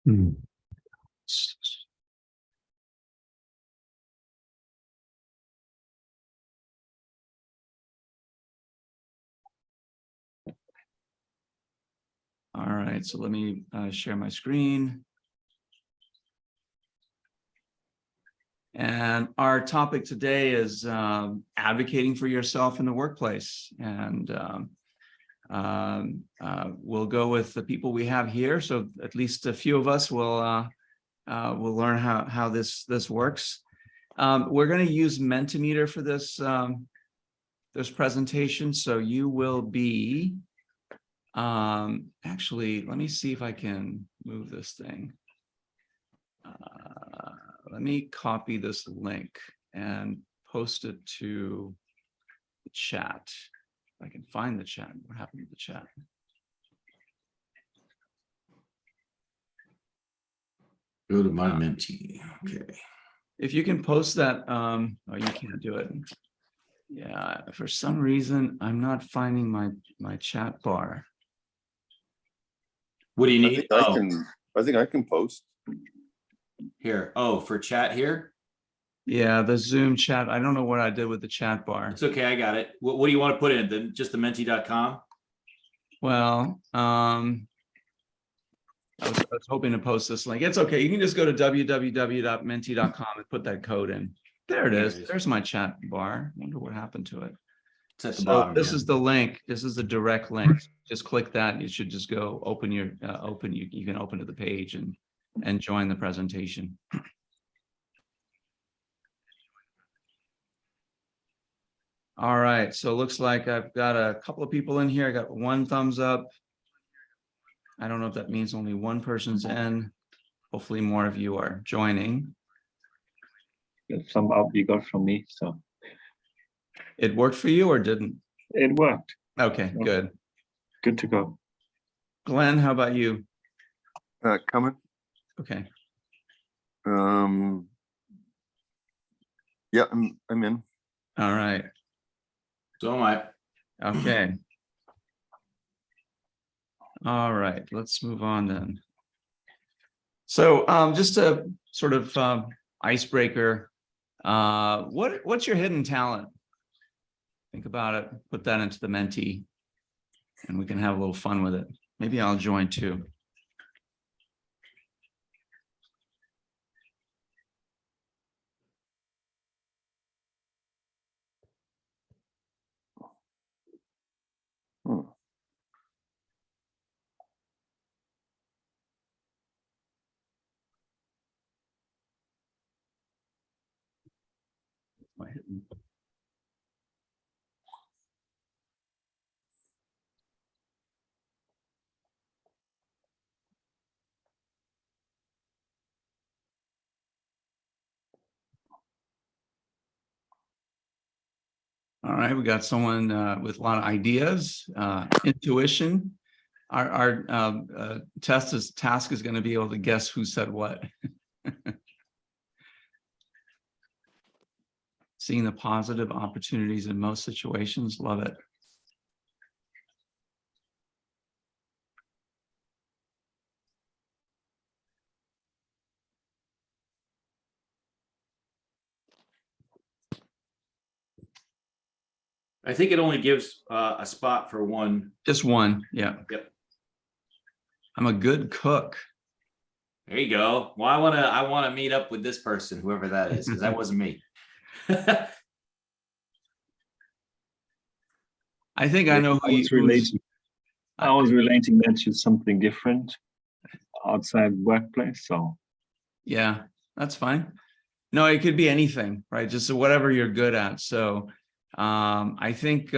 Hmm. All right, so let me share my screen. And our topic today is advocating for yourself in the workplace. And we'll go with the people we have here. So at least a few of us will learn how this works. We're going to use Mentimeter for this this presentation. So you will be actually, let me see if I can move this thing. Let me copy this link and post it to the chat. If I can find the chat. What happened to the chat? Go to my Menti. Okay. If you can post that, oh, you can't do it. Yeah, for some reason, I'm not finding my chat bar. What do you need? I think I can post. Here. Oh, for chat here? Yeah, the Zoom chat. I don't know what I did with the chat bar. It's okay. I got it. What do you want to put in? Just the menti.com? Well, I was hoping to post this link. It's okay. You can just go to www.menti.com and put that code in. There it is. There's my chat bar. Wonder what happened to it. It's at the So bottom. this is the link. This is the direct link. Just click that. You should just go open your you can open to the page and join the presentation. All right, so it looks like I've got a couple of people in here. I got one thumbs up. I don't know if that means only one person's in. Hopefully more of you are joining. Some up you got from me, so It worked for you or didn't? it worked. Okay, good. Good to go. Glenn, how about you? Coming. Okay. Yeah, I'm in. All right. So am I. Okay. All right, let's move on then. So just a sort of icebreaker. What's your hidden talent? Think about it, put that into the Menti, and we can have a little fun with it. Maybe I'll join too. My hidden. All right, we got someone with a lot of ideas, intuition. Our task is going to be able to guess who said what. Seeing the positive opportunities in most situations, love it. I think it only gives a spot for one. Just one, yeah. Yep. I'm a good cook. There you go. Well, I wanna meet up with this person, whoever that is, because that wasn't me. I think I know who I was relating that to something different outside workplace. So yeah, that's fine. No, it could be anything, right? Just whatever you're good at. So I think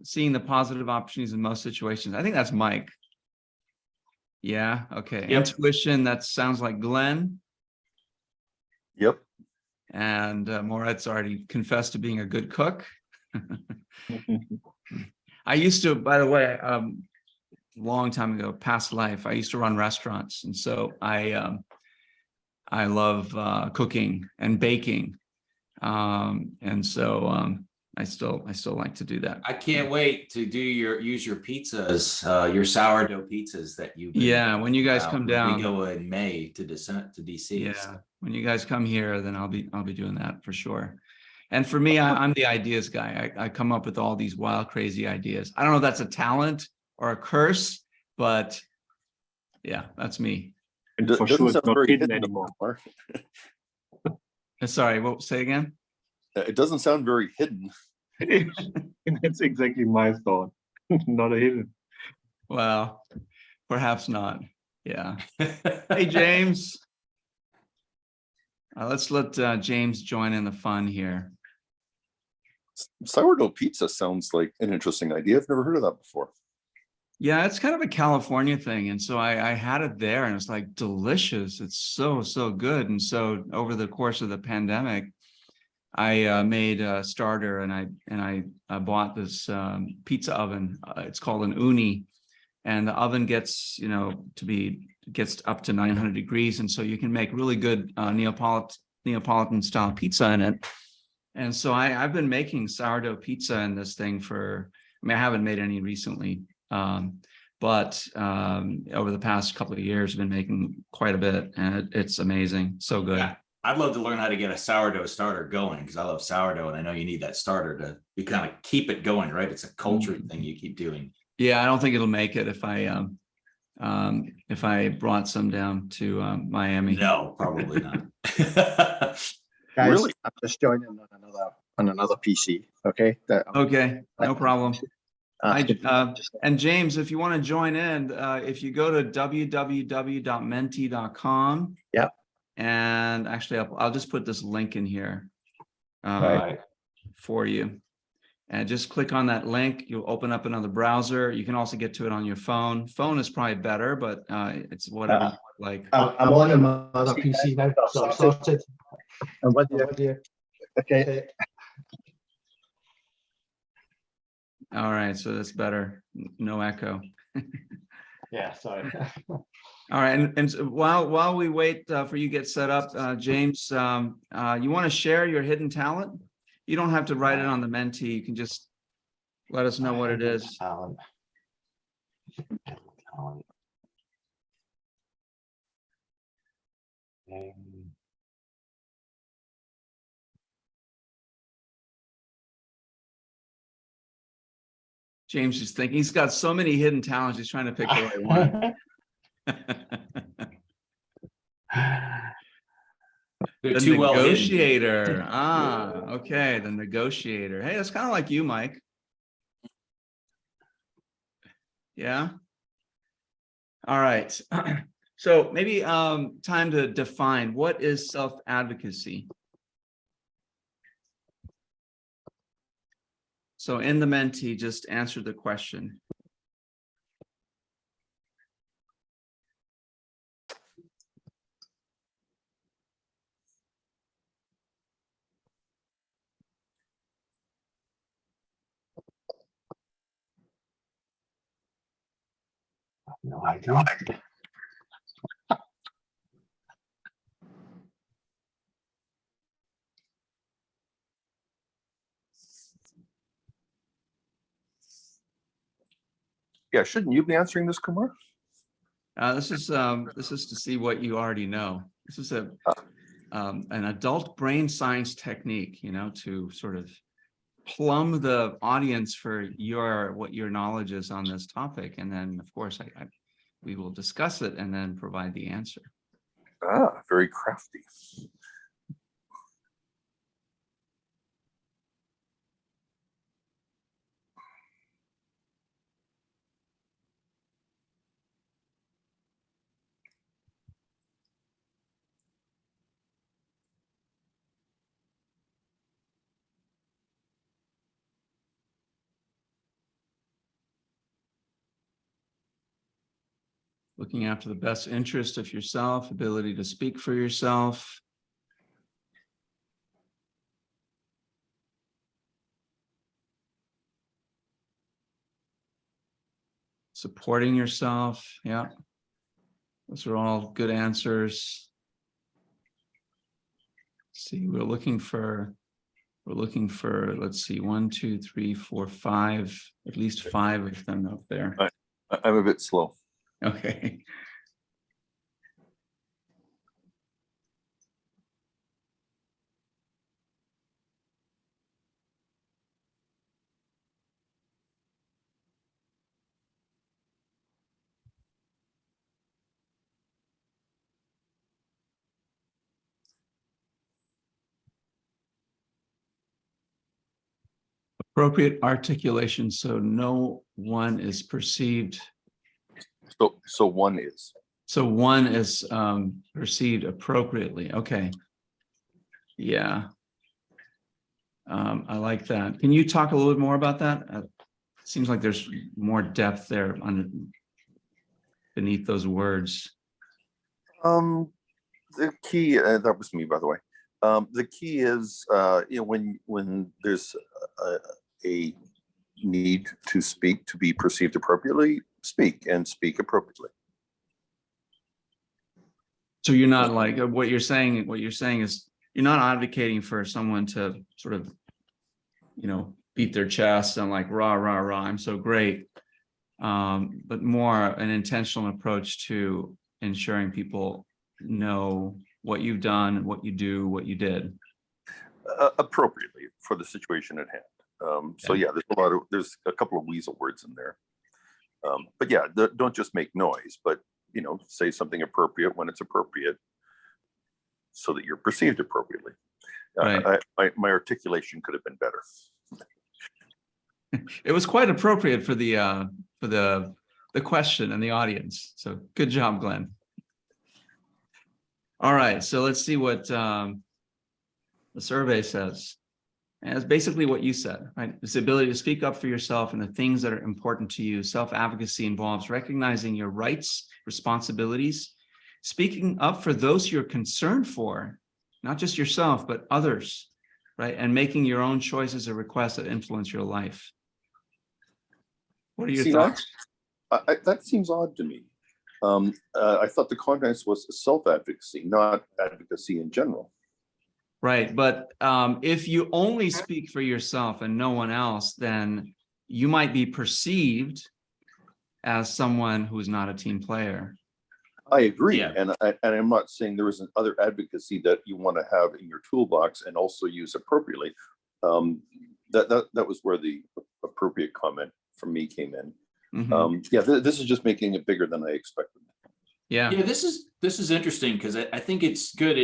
seeing the positive opportunities in most situations, I think that's Mike. Yeah, okay. Yep. Intuition, that sounds like Glenn. Yep. And Moritz already confessed to being a good cook. I used to, by the way, long time ago, past life, I used to run restaurants. And so I love cooking and baking. And so I still like to do that. I can't wait to use your pizzas, your sourdough pizzas that you've been Yeah, when you guys about. come We down. go in May to DC. Yeah, when you guys come here, then I'll be doing that for sure. And for me, I'm the ideas guy. I come up with all these wild, crazy ideas. I don't know if that's a talent or a curse, but yeah, that's me. And It for doesn't sure, it's sound not very hidden hidden anymore. anymore. Sorry, what say again? It doesn't sound very hidden. That's exactly my thought. Not a hidden. Well, perhaps not. Yeah. Hey, James. Let's let James join in the fun here. Sourdough pizza sounds like an interesting idea. I've never heard of that before. Yeah, it's kind of a California thing. And so I had it there and it's like delicious. It's so good. And so over the course of the pandemic, I made a starter and I bought this pizza oven. It's called an Uni. And the oven gets, gets up to 900 degrees. And so you can make really good Neapolitan style pizza in it. And so I've been making sourdough pizza in this thing I haven't made any recently. But over the past couple of years, I've been making quite a bit and it's amazing. So good. Yeah, I'd love to learn how to get a sourdough starter going because I love sourdough and I know you need that starter to you kind of keep it going, right? It's a culture thing you keep doing. Yeah, I don't think it'll make it if I brought some down to Miami. No, probably not. Guys, Really? I'm just joining on another PC. Okay. Okay, no problem. Just And James, if you want to join in, if you go to www.menti.com. Yep. And actually, I'll just put this link in here for you. And just click on that link. You'll open up another browser. You can also get to it on your phone. Phone is probably better, but it's whatever you like. I'm on another PC now, so I'm sorted. And what do you? Okay. All right, so that's better. No echo. Yeah, sorry. All right, and so while we wait for you to get set up, James, you want to share your hidden talent? You don't have to write it on the Menti. You can just let us know what it is. Talent. James is thinking he's got so many hidden talents. He's trying to pick the right one. They're The too well hidden. negotiator. Okay, the negotiator. Hey, that's kind of like you, Mike. Yeah. All right. So maybe time to define what is self-advocacy. So in the Menti, just answer the question. No idea. Yeah, shouldn't you be answering this, Kumar? This is to see what you already know. This is an adult brain science technique, to sort of plumb the audience for what your knowledge is on this topic, and then of course we will discuss it and then provide the answer. Very crafty. Looking after the best interest of yourself, ability to speak for yourself. Supporting yourself. Yeah. Those are all good answers. Let's see, we're looking for We're looking for, let's see, 1, 2, 3, 4, 5, at least 5 of them up there. I'm a bit slow. Okay. Appropriate articulation, so no one is perceived. So one is. So one is perceived appropriately. Okay. Yeah. I like that. Can you talk a little bit more about that? Seems like there's more depth there beneath those words. The key, that was me, by the way. The key is, when there's a need to speak, to be perceived appropriately, speak appropriately. So you're not like what you're saying is you're not advocating for someone to sort of, beat their chest and like rah, rah, rah, I'm so great. But more an intentional approach to ensuring people know what you've done, what you do, what you did. Appropriately for the situation at hand. So yeah, there's a couple of weasel words in there. But yeah, don't just make noise, but say something appropriate when it's appropriate, so that you're perceived appropriately. Right. My articulation could have been better. It was quite appropriate for the question and the audience. So good job, Glenn. All right, so let's see what the survey says. And it's basically what you said, right? It's the ability to speak up for yourself and the things that are important to you. Self-advocacy involves recognizing your rights, responsibilities, speaking up for those you're concerned for, not just yourself, but others, right? And making your own choices or requests that influence your life. What are your thoughts? That seems odd to me. I thought the context was self-advocacy, not advocacy in general. Right, but if you only speak for yourself and no one else, then you might be perceived as someone who is not a team player. I agree, Yeah. and I'm not saying there isn't other advocacy that you want to have in your toolbox and also use appropriately. That was where the appropriate comment from me came in. Mhm. Yeah, this is just making it bigger than I expected. Yeah, Yeah, this is interesting because I think it's good.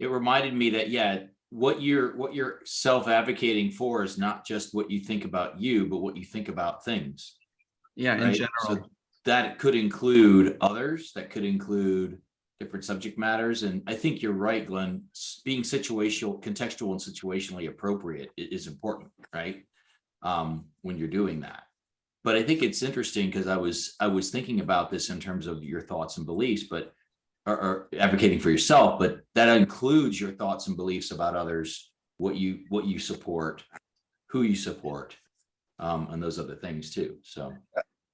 It reminded me that what you're self-advocating for is not just what you think about you, but what you think about things. yeah, in Right? general. So that could include others, that could include different subject matters. And I think you're right, Glenn, being situational, contextual and situationally appropriate is important, right? When you're doing that. But I think it's interesting because I was thinking about this in terms of your thoughts and beliefs, but or advocating for yourself, but that includes your thoughts and beliefs about others, what you support, who you support, and those other things too. So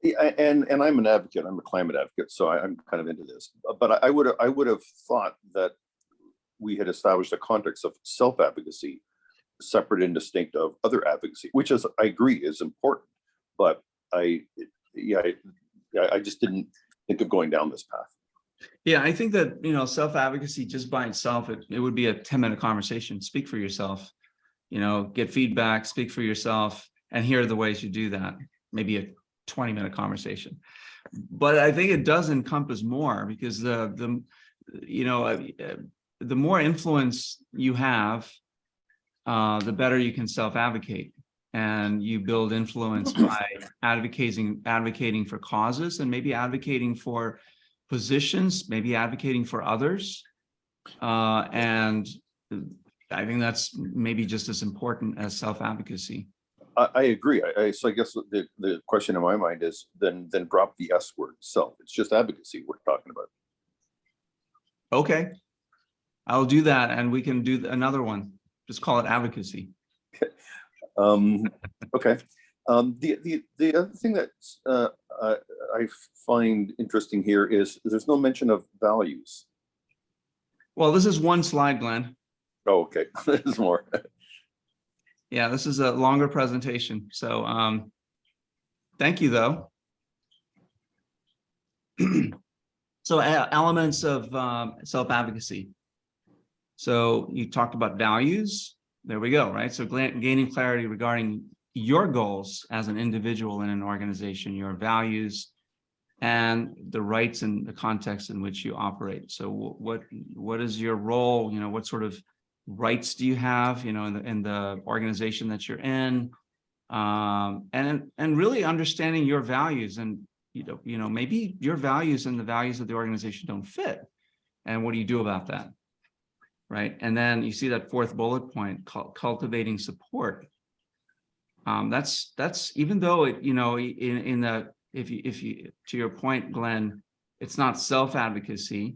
Yeah, and I'm an advocate. I'm a climate advocate, so I'm kind of into this. But I would have thought that we had established a context of self-advocacy, separate and distinct of other advocacy, which is, I agree, is important. But I just didn't think of going down this path. Yeah, I think that, self-advocacy just by itself, it would be a 10-minute conversation. Speak for yourself, get feedback, speak for yourself, and here are the ways you do that. Maybe a 20-minute conversation. But I think it does encompass more because the more influence you have, the better you can self-advocate. And you build influence by advocating for causes and maybe advocating for positions, maybe advocating for others. And I think that's maybe just as important as self-advocacy. I agree. So I guess the question in my mind is then drop the S word, self. It's just advocacy we're talking about. Okay, I'll do that, and we can do another one. Just call it advocacy. Okay. The other thing that I find interesting here is there's no mention of values. Well, this is one slide, Glenn. Oh, okay. There's more. Yeah, this is a longer presentation, so thank you though. So elements of self-advocacy. So you talked about values. There we go, right? So gaining clarity regarding your goals as an individual in an organization, your values, and the rights and the context in which you operate. So what is your role? You know, what sort of rights do you have, you know, in the organization that you're in? And really understanding your values, and you know, maybe your values and the values of the organization don't fit. And what do you do about that? Right. And then you see that fourth bullet point, cultivating support. That's even though it, you know, in the, if you, to your point, Glenn, it's not self-advocacy.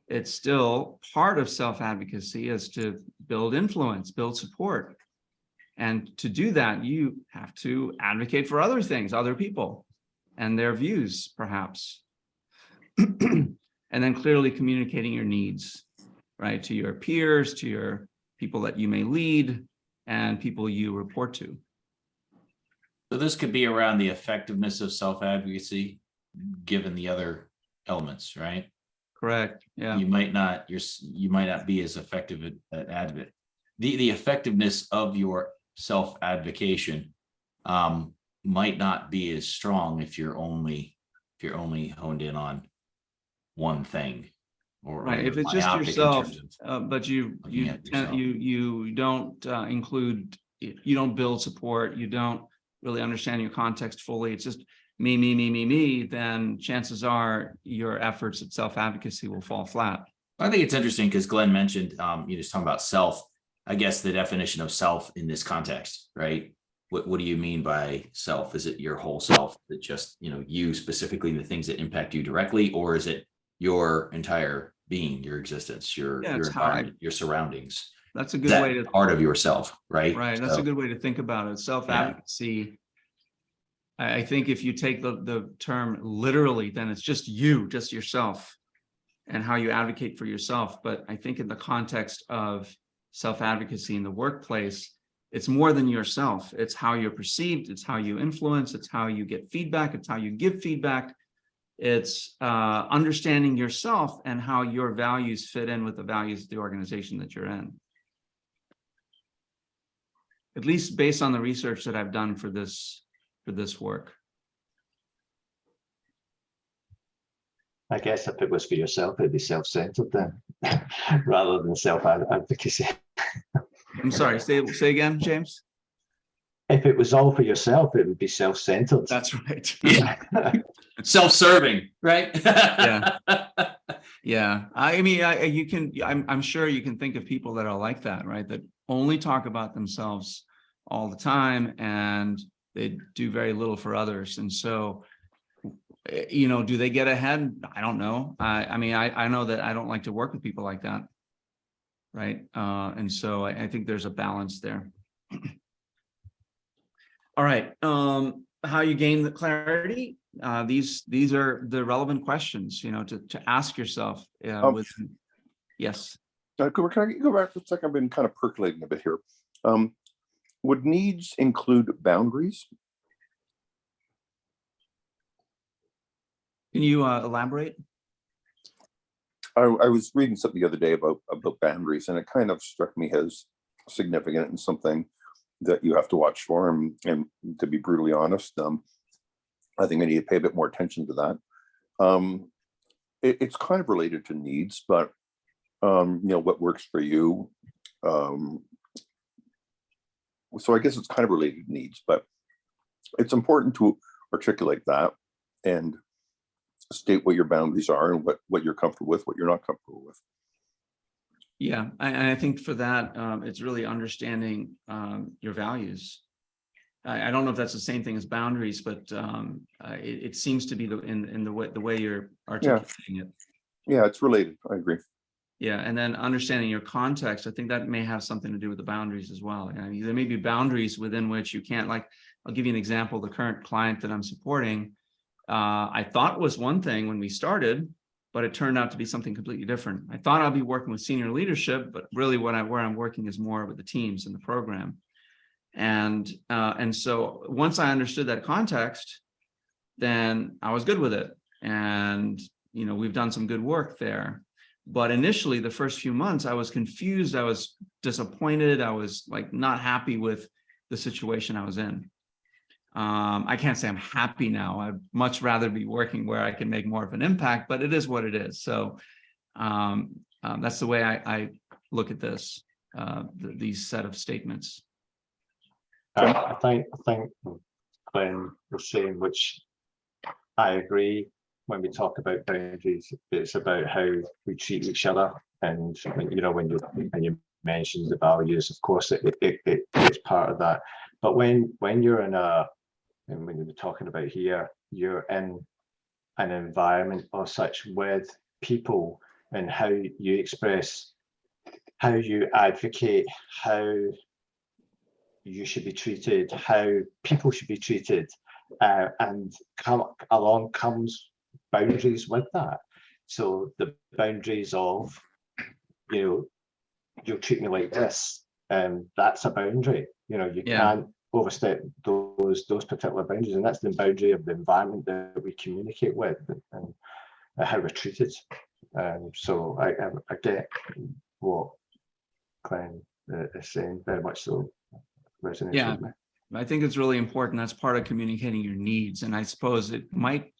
It's still part of self-advocacy is to build influence, build support. And to do that, you have to advocate for other things, other people and their views, perhaps. And then clearly communicating your needs, right, to your peers, to your people that you may lead, and people you report to. So this could be around the effectiveness of self-advocacy, given the other elements, right? Correct. Yeah. You might not be as effective at advocate. The effectiveness of your self-advocation might not be as strong if you're only honed in on one thing, or Right. If you're it's just myopic in yourself, terms of but you looking at yourself. you don't include, you don't build support, you don't really understand your context fully. It's just me, then chances are your efforts at self-advocacy will fall flat. I think it's interesting because Glenn mentioned, you just talking about self. I guess the definition of self in this context, right? What do you mean by self? Is it your whole self, that just, you know, you specifically, the things that impact you directly, or is it your entire being, your existence, your Yeah, it's how I- environment, your surroundings? That's a Is good that way to, part of yourself, right? right. That's a So, good way to think about it. Self-advocacy. I think if you take the term literally, then it's just you, just yourself, and how you advocate for yourself. But I think in the context of self-advocacy in the workplace, it's more than yourself. It's how you're perceived. It's how you influence. It's how you get feedback. It's how you give feedback. It's understanding yourself and how your values fit in with the values of the organization that you're in. At least based on the research that I've done for this work. I guess if it was for yourself, it'd be self-centered then, rather than self-advocacy. I'm sorry, say again, James? If it was all for yourself, it would be self-centered. That's right. yeah, self-serving, right? Yeah. Yeah. I mean, I'm sure you can think of people that are like that, right? That only talk about themselves all the time and they do very little for others. And so, you know, do they get ahead? I don't know. I mean, I know that I don't like to work with people like that. Right. And so I think there's a balance there. All right. How you gain the clarity? These are the relevant questions, you know, to ask yourself. Yes. Can I go back for a second? I've been kind of percolating a bit here. Would needs include boundaries? Can you elaborate? I was reading something the other day about boundaries, and it kind of struck me as significant and something that you have to watch for. And to be brutally honest, I think I need to pay a bit more attention to that. It's kind of related to needs, but you know, what works for you. So I guess it's kind of related to needs, but it's important to articulate that and state what your boundaries are and what you're comfortable with, what you're not comfortable with. Yeah, I think for that, it's really understanding your values. I don't know if that's the same thing as boundaries, but it seems to be in the way you're articulating it. Yeah, it's related. I agree. Yeah, and then understanding your context, I think that may have something to do with the boundaries as well. You know, there may be boundaries within which you can't, like, I'll give you an example. The current client that I'm supporting, I thought was one thing when we started, but it turned out to be something completely different. I thought I'd be working with senior leadership, but really where I'm working is more with the teams in the program. And so once I understood that context, then I was good with it. And, you know, we've done some good work there. But initially, the first few months, I was confused. I was disappointed. I was like not happy with the situation I was in. I can't say I'm happy now. I'd much rather be working where I can make more of an impact, but it is what it is. So that's the way I look at this, these set of statements. I think Glenn was saying, which I agree. When we talk about boundaries, it's about how we treat each other, and you know, when you mention the values, of course, it's part of that. But when you're in and when you're talking about here, you're in an environment or such with people, and how you express, how you advocate, how you should be treated, how people should be treated, and along comes boundaries with that. So the boundaries of, you know, you'll treat me like this, and that's a boundary. You know, you can't overstep those particular boundaries, and that's the boundary of the environment that we communicate with, and how we're treated. So I get what Glenn is saying, very much so. Resonates with me. I think it's really important. That's part of communicating your needs. And I suppose it might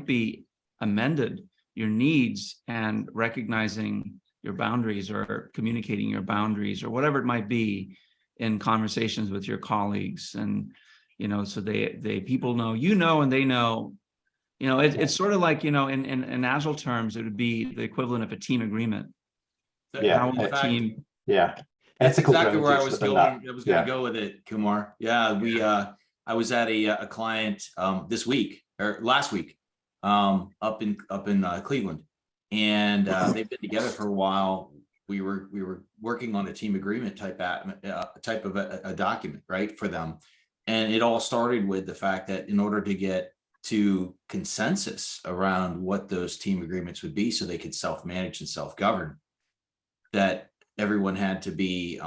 be amended, your needs, and recognizing your boundaries, or communicating your boundaries, or whatever it might be, in conversations with your colleagues. And, you know, so people know, you know, and they know, you know, it's sort of like, you know, in Agile terms, it would be the equivalent of a team agreement. Yeah. How a team. Yeah. That's Ethical exactly where I boundaries was within going. that. I was going to go with it, Kumar. Yeah, I was at a client this week, or last week, up in Cleveland, and they've been together for a while. We were working on a team agreement type of a document, right, for them, and it all started with the fact that in order to get to consensus around what those team agreements would be, so they could self-manage and self-govern, that everyone had to be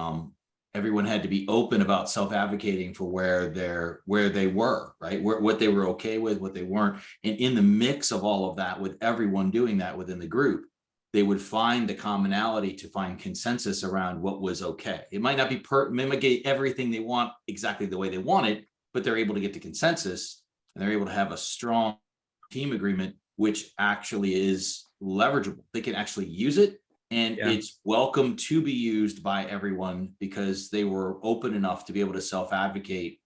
open about self-advocating for where they were, right, what they were okay with, what they weren't. And in the mix of all of that, with everyone doing that within the group, they would find the commonality to find consensus around what was okay. It might not be mimic everything they want exactly the way they want it, but they're able to get to consensus, and they're able to have a strong team agreement, which actually is leverageable. They can actually use it, and it's welcome to be used by everyone, because they were open enough to be able to self-advocate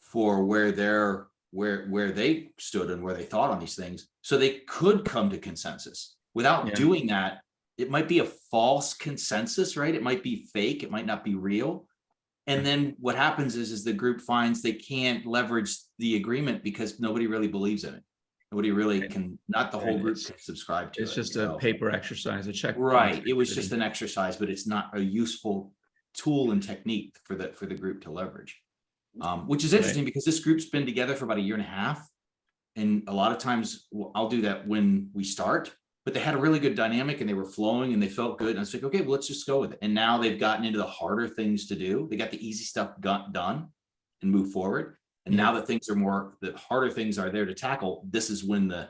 for where they stood and where they thought on these things, so they could come to consensus. Without doing that, it might be a false consensus, right? It might be fake, it might not be real. And then what happens is the group finds they can't leverage the agreement because nobody really believes in it. Nobody really can, not the whole group can subscribe to it. It's just a paper exercise, a check. Right. It was just an exercise, but it's not a useful tool and technique for the group to leverage. Which is interesting, because this group's been together for about a year and a half. And a lot of times I'll do that when we start, but they had a really good dynamic and they were flowing and they felt good. And I was like, okay, well, let's just go with it. And now they've gotten into the harder things to do. They got the easy stuff done and move forward. And now that the harder things are there to tackle, this is when the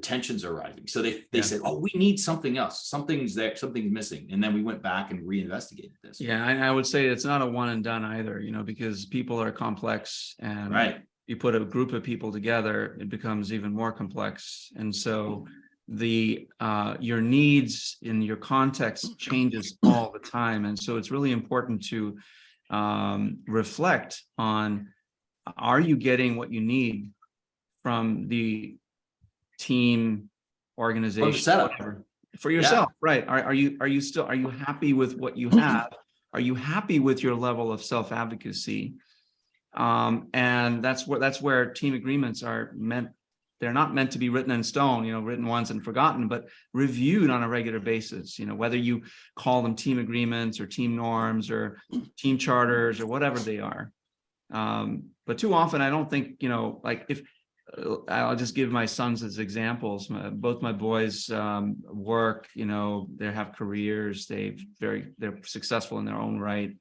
tensions are rising. So they said, oh, we need something else. Something's missing. And then we went back and reinvestigated this. Yeah, and I would say it's not a one and done either, you know, because people are complex, and you put a group of people together, it becomes even more complex. And so your needs in your context changes all the time. And so it's really important to reflect on, are you getting what you need from the team, organization, setup for yourself? Right. Are you happy with what you have? Are you happy with your level of self-advocacy? And that's where team agreements are meant. They're not meant to be written in stone, you know, written once and forgotten, but reviewed on a regular basis, you know, whether you call them team agreements or team norms or team charters or whatever they are. But too often, I don't think, you know, like I'll just give my sons as examples. Both my boys work, you know, they have careers, they're successful in their own right.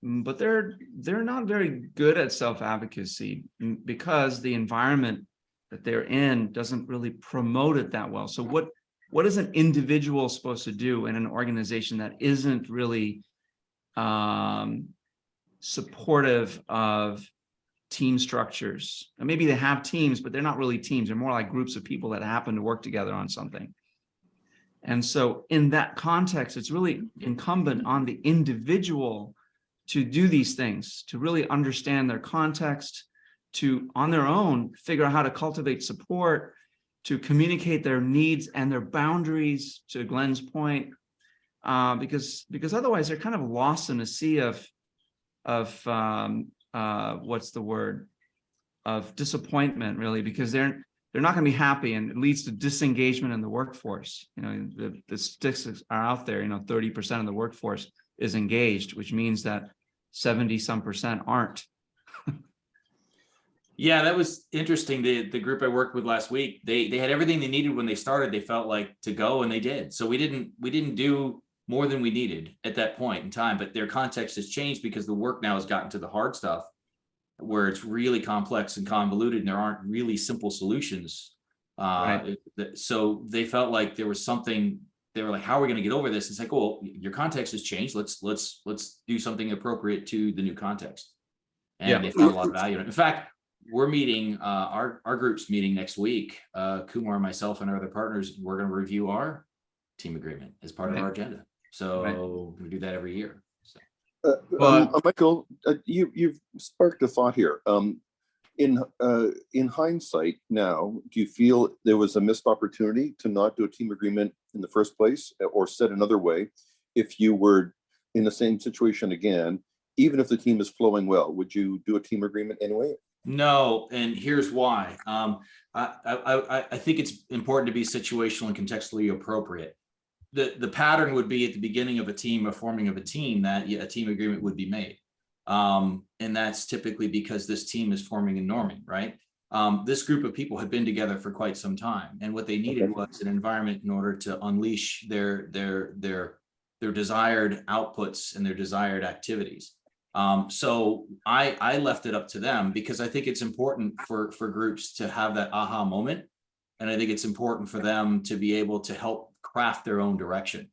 but they're not very good at self-advocacy because the environment that they're in doesn't really promote it that well. So what is an individual supposed to do in an organization that isn't really supportive of team structures? And maybe they have teams, but they're not really teams. They're more like groups of people that happen to work together on something. And so in that context, it's really incumbent on the individual to do these things, to really understand their context, to on their own figure out how to cultivate support, to communicate their needs and their boundaries, to Glenn's point, because otherwise they're kind of lost in a sea of what's the word, of disappointment, really, because they're not going to be happy, and it leads to disengagement in the workforce. You know, the statistics are out there. You know, 30% of the workforce is engaged, which means that 70-some% aren't. Yeah, that was interesting. The group I worked with last week, they had everything they needed when they started. They felt like to go, and they did. So we didn't do more than we needed at that point in time, but their context has changed because the work now has gotten to the hard stuff where it's really complex and convoluted and there aren't really simple solutions. Right. So they felt like there was something, they were like, how are we going to get over this? It's like, well, your context has changed. Let's do something appropriate to the new context. And Yeah. they found a lot of value in it. In fact, we're meeting, our group's meeting next week. Kumar, myself, and our other partners, we're going to review our team agreement as part of our agenda. So we do that every year. So. Michael, you've sparked a thought here. In hindsight now, do you feel there was a missed opportunity to not do a team agreement in the first place? Or said another way, if you were in the same situation again, even if the team is flowing well, would you do a team agreement anyway? No, and here's why. I think it's important to be situational and contextually appropriate. The pattern would be at the beginning of a team, a forming of a team, that a team agreement would be made. And that's typically because this team is forming and norming, right? This group of people had been together for quite some time, and what they needed was an environment in order to unleash their desired outputs and their desired activities. So I left it up to them because I think it's important for groups to have that aha moment. And I think it's important for them to be able to help craft their own direction.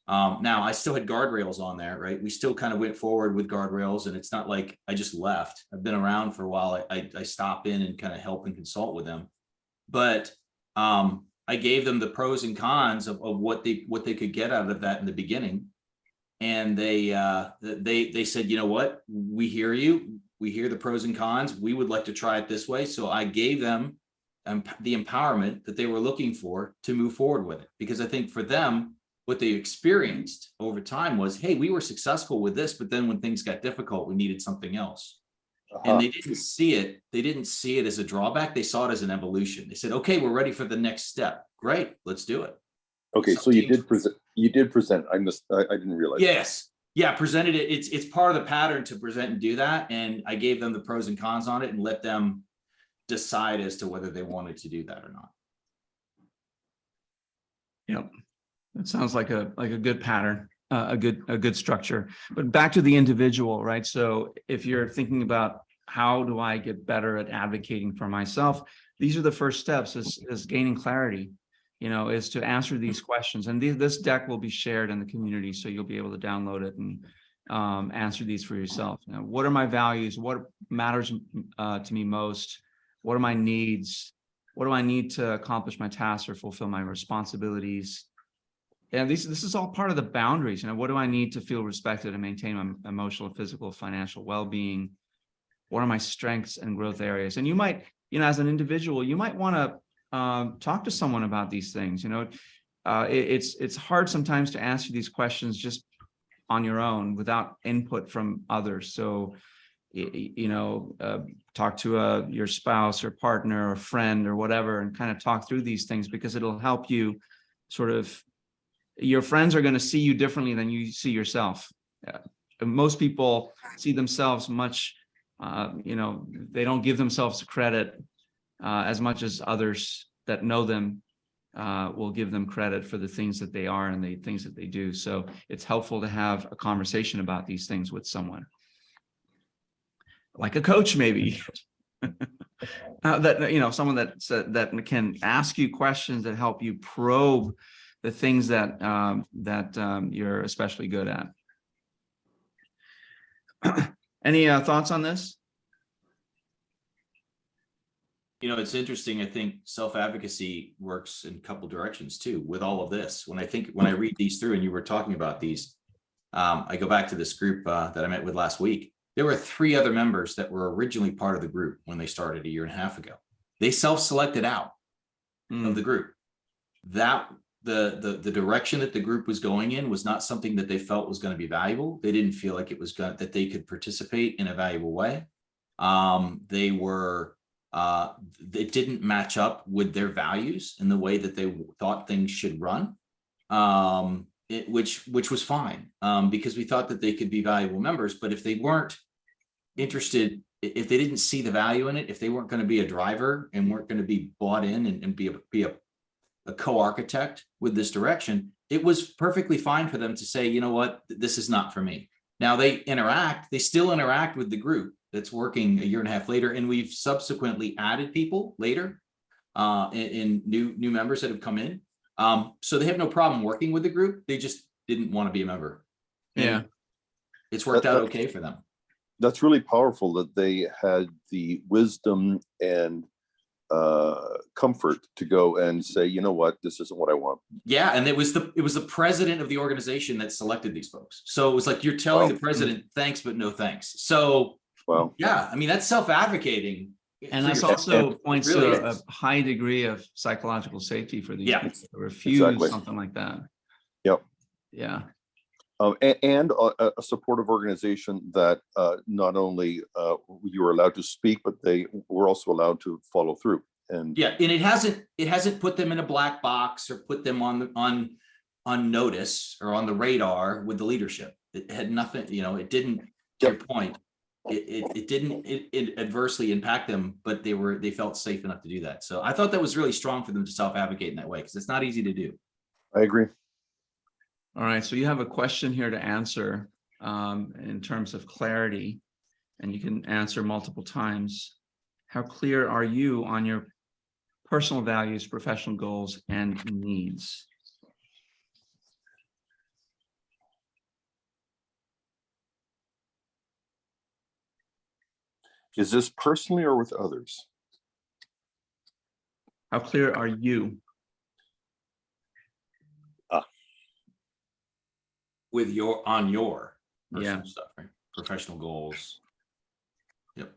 Now I still had guardrails on there, right? We still kind of went forward with guardrails, and it's not like I just left. I've been around for a while. I stop in and kind of help and consult with them. But I gave them the pros and cons of what they could get out of that in the beginning. And they said, you know what, we hear you. We hear the pros and cons. We would like to try it this way. So I gave them the empowerment that they were looking for to move forward with it. Because I think for them, what they experienced over time was, hey, we were successful with this, but then when things got difficult, we needed something else. And they didn't see it. They didn't see it as a drawback. They saw it as an evolution. They said, okay, we're ready for the next step. Great, let's do it. Okay, so you did present. I didn't realize. Yes. Yeah, presented it. It's part of the pattern to present and do that. And I gave them the pros and cons on it and let them decide as to whether they wanted to do that or not. Yep. That sounds like a good pattern, a good structure. But back to the individual, right? So if you're thinking about how do I get better at advocating for myself, these are the first steps is gaining clarity, you know, is to answer these questions. And this deck will be shared in the community, so you'll be able to download it and answer these for yourself. You know, what are my values? What matters to me most? What are my needs? What do I need to accomplish my tasks or fulfill my responsibilities? And this is all part of the boundaries. You know, what do I need to feel respected and maintain my emotional, physical, financial well-being? What are my strengths and growth areas? And you might, you know, as an individual, you might want to talk to someone about these things. You know, it's hard sometimes to answer these questions just on your own without input from others. So, you know, talk to your spouse or partner or friend or whatever, and kind of talk through these things, because it'll help you sort of. Your friends are going to see you differently than you see yourself. Most people see themselves much, you know, they don't give themselves credit as much as others that know them will give them credit for the things that they are and the things that they do. So it's helpful to have a conversation about these things with someone. like a coach, maybe. That, you know, someone that can ask you questions that help you probe the things that you're especially good at. Any thoughts on this? You know, it's interesting. I think self-advocacy works in a couple directions too with all of this. When I read these through and you were talking about these, I go back to this group that I met with last week. There were 3 other members that were originally part of the group when they started a year and a half ago. They self-selected out of the group. That the direction that the group was going in was not something that they felt was going to be valuable. They didn't feel like it was going that they could participate in a valuable way. They were it didn't match up with their values in the way that they thought things should run. Which was fine, because we thought that they could be valuable members, but if they weren't interested, if they didn't see the value in it, if they weren't going to be a driver and weren't going to be bought in and be a co-architect with this direction, it was perfectly fine for them to say, you know what, this is not for me. Now they still interact with the group that's working a year and a half later, and we've subsequently added people later in new members that have come in. So they have no problem working with the group. They just didn't want to be a member. And Yeah. it's worked out okay for them. That's really powerful that they had the wisdom and comfort to go and say, you know what, this isn't what I want. Yeah, and it was the president of the organization that selected these folks. So it was like you're telling Wow. the president thanks, but no thanks. So Wow. yeah, I mean that's self-advocating. And for that's yourself. also points really to a is. high degree of psychological safety for these Yeah. people to refuse Exactly. something like that. Yep. Yeah. And a supportive organization that not only you were allowed to speak, but they were also allowed to follow through. And Yeah, and it hasn't put them in a black box or put them on notice or on the radar with the leadership. It had nothing, you know, it didn't, to your point, it didn't adversely impact them, but they felt safe enough to do that. So I thought that was really strong for them to self-advocate in that way, because it's not easy to do. I agree. All right. So you have a question here to answer in terms of clarity, and you can answer multiple times. How clear are you on your personal values, professional goals, and needs? Is this personally or with others? How clear are you? With your personal Yeah. stuff, right? Professional goals. Yep.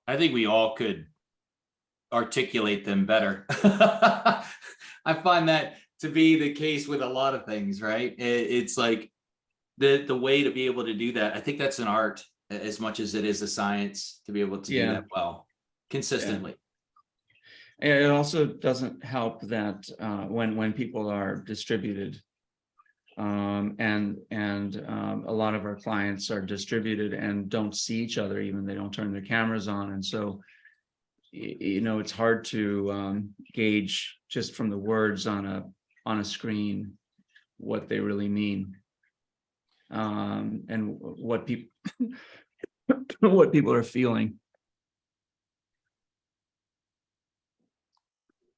I think we all could articulate them better. I find that to be the case with a lot of things, right? It's like the way to be able to do that. I think that's an art as much as it is a science to be able to do that well, consistently. And it also doesn't help that when people are distributed, and a lot of our clients are distributed and don't see each other, even they don't turn their cameras on, and so you know it's hard to gauge just from the words on a screen what they really mean, and what people what people are feeling.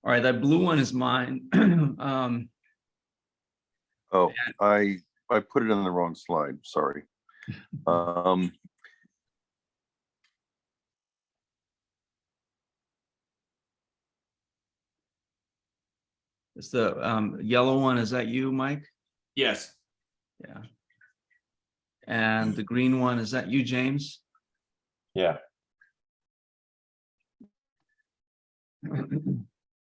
All right, that blue one is mine. Oh, I put it on the wrong slide. Sorry. It's the yellow one. Is that you, Mike? Yes. Yeah. And the green one, is that you, James? Yeah,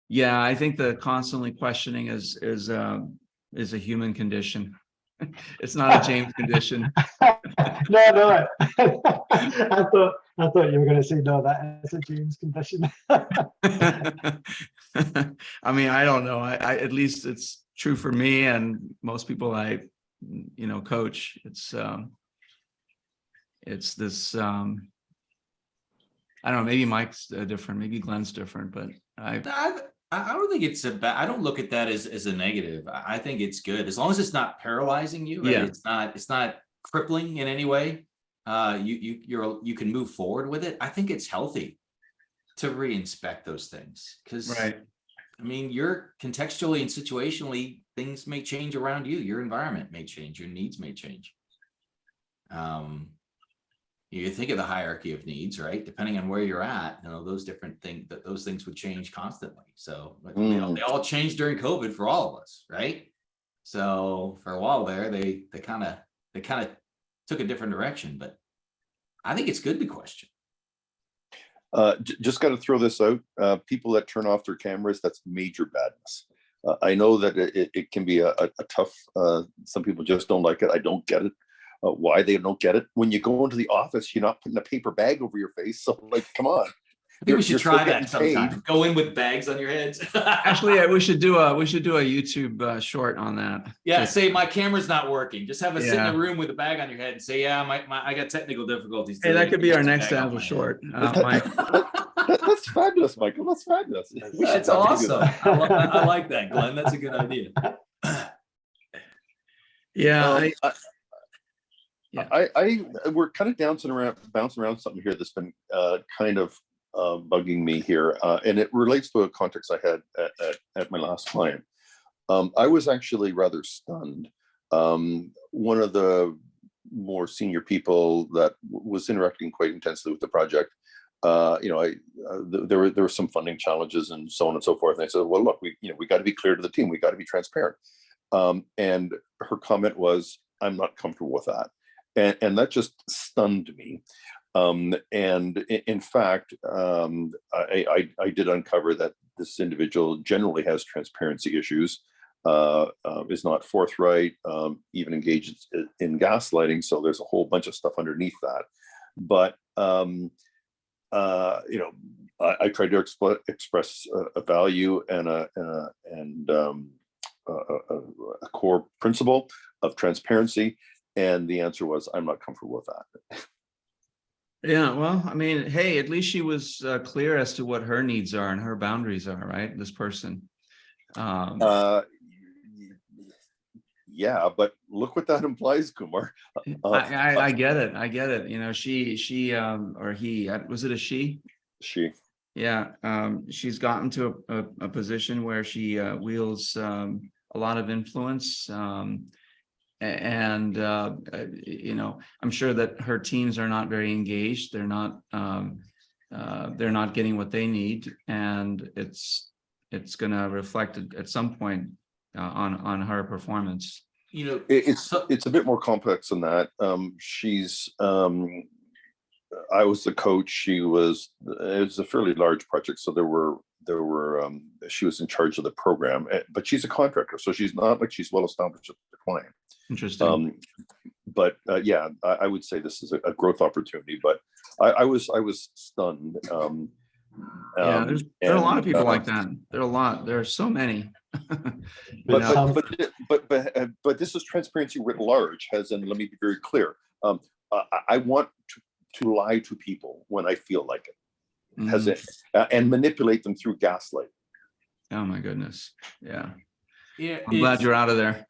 Yeah, I think the constantly questioning is a human condition. It's not a James condition. no. I thought you were going to say no. That is a James condition. I mean, I don't know. I at least it's true for me and most people I coach. It's this I don't know, maybe Mike's different, maybe Glenn's different, but I don't think it's a bad, I don't look at that as a negative. I think it's good as long as it's not paralyzing you, right? Yeah. It's not crippling in any way. You can move forward with it. I think it's healthy to re-inspect those things because right. I mean, you're contextually and situationally, things may change around you. Your environment may change, your needs may change. You think of the hierarchy of needs, right? Depending on where you're at, those different things, those things would change constantly. So they all changed during COVID for all of us, right? So for a while there, they kind of took a different direction, but I think it's good to question. Just got to throw this out. People that turn off their cameras, that's major badness. I know that it can be a tough, some people just don't like it. I don't get it. Why they don't get it. When you go into the office, you're not putting a paper bag over your face. So like, come on. I think we should try that sometime. Go in with bags on your heads. Actually, we should do a YouTube short on that. Yeah, say my camera's not working. Just have us sit in a room with a bag on your head and say, yeah, I got technical difficulties. Hey, that could be our next Agile short. Mike. That's fabulous, Michael. That's fabulous. It's awesome. I like that, Glenn. That's a good idea. Yeah. We're kind of bouncing around something here that's been kind of bugging me here, and it relates to a context I had at my last client. I was actually rather stunned. One of the more senior people that was interacting quite intensely with the project, there were some funding challenges and so on and so forth. And I said, well, look, we got to be clear to the team. We got to be transparent. And her comment was, I'm not comfortable with that. And that just stunned me. And in fact, I did uncover that this individual generally has transparency issues, is not forthright, even engages in gaslighting. So there's a whole bunch of stuff underneath that. But, I tried to express a value and a core principle of transparency. And the answer was, I'm not comfortable with that. Yeah, well, I mean, hey, at least she was clear as to what her needs are and her boundaries are, right? This person. Yeah, but look what that implies, Kumar. I get it. I get it. She or he, was it a she? She. Yeah. She's gotten to a position where she wields a lot of influence. And I'm sure that her teams are not very engaged. They're not getting what they need, and it's going to reflect at some point on her performance. It's a bit more complex than that. She's I was the coach. It was a fairly large project, so there were she was in charge of the program, but she's a contractor, so she's not like she's well established at the client. Interesting. But yeah, I would say this is a growth opportunity, but I was stunned. Yeah, there are a lot of people like that. There are so many. But this is transparency writ large, as in, let me be very clear. I want to lie to people when I feel like it, has it, and manipulate them through gaslight. Oh my goodness. Yeah. Yeah. I'm glad you're out of there.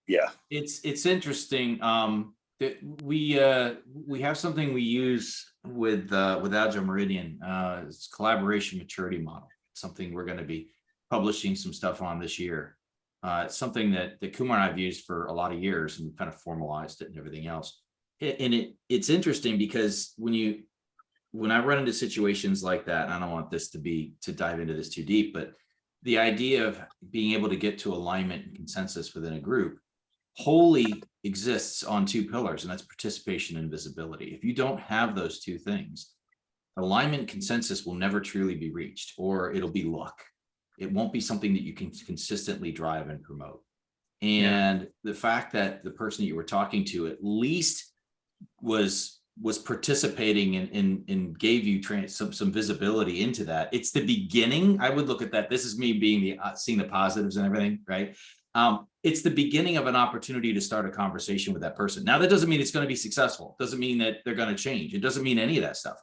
Yeah. It's interesting. That we have something we use with Agile Meridian. It's collaboration maturity model. Something we're going to be publishing some stuff on this year. It's something that Kumar and I've used for a lot of years, and we've kind of formalized it and everything else. And it's interesting because when I run into situations like that, and I don't want this to dive into this too deep, but the idea of being able to get to alignment and consensus within a group wholly exists on two pillars, and that's participation and visibility. If you don't have those two things, alignment consensus will never truly be reached, or it'll be luck. It won't be something that you can consistently drive and promote. And the fact that the person that you were talking to at least was participating and gave you some visibility into that. It's the beginning. I would look at that. This is me being seeing the positives and everything, right? It's the beginning of an opportunity to start a conversation with that person. Now, that doesn't mean it's going to be successful. It doesn't mean that they're going to change. It doesn't mean any of that stuff.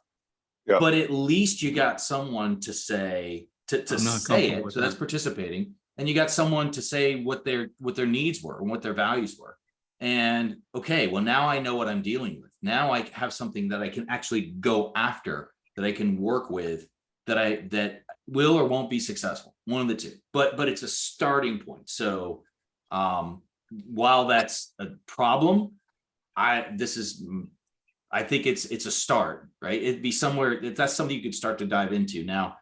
Yeah. But at least you got someone to say, to say it. So that's participating. And you got someone to say what their needs were and what their values were. And okay, well, now I know what I'm dealing with. Now I have something that I can actually go after, that I can work with, that will or won't be successful. One of the two, but it's a starting point. So while that's a problem, I think it's a start, right? It'd be somewhere, that's something you could start to dive into. Now,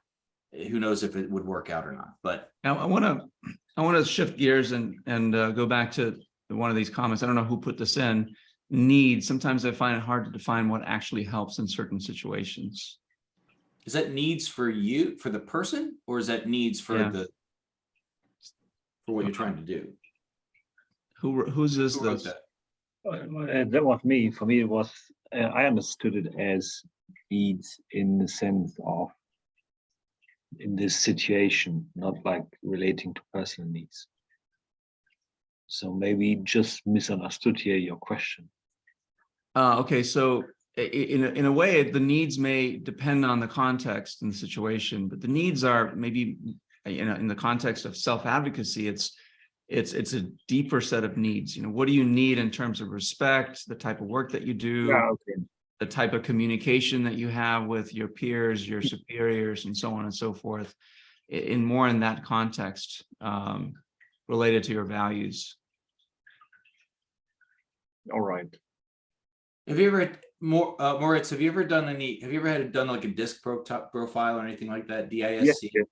who knows if it would work out or not, but Now, I want to shift gears and go back to one of these comments. I don't know who put this in. Need. Sometimes I find it hard to define what actually helps in certain situations. is that needs for you, for the person, or is that needs for for what you're trying to do? Whose is Who wrote this? that? That was me. For me, it was, I understood it as needs in the sense of in this situation, not like relating to personal needs. So maybe just misunderstood here your question. Okay, so in a way, the needs may depend on the context and the situation, but the needs are maybe in the context of self-advocacy, it's a deeper set of needs. What do you need in terms of respect, the type of work that you do, the type of communication that you have with your peers, your superiors, and so on and so forth, in that context, related to your values. All right. Have you ever Moritz, have you ever done like a DISC profile or anything like that? DISC? Yes.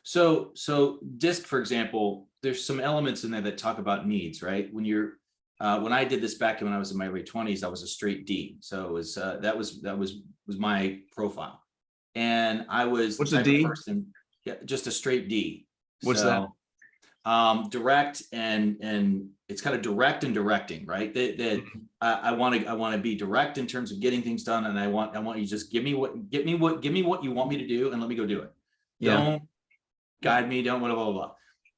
So DISC, for example, there's some elements in there that talk about needs, right? When I did this back when I was in my late 20s, I was a straight D. So it was that was my profile. And I was What's the a type of D? person, just a straight D. What's that? Direct and it's kind of direct and directing, right? I want to be direct in terms of getting things done, and I want you to just give me what you want me to do, and let me go do it. Yeah. Don't guide me, don't blah blah blah.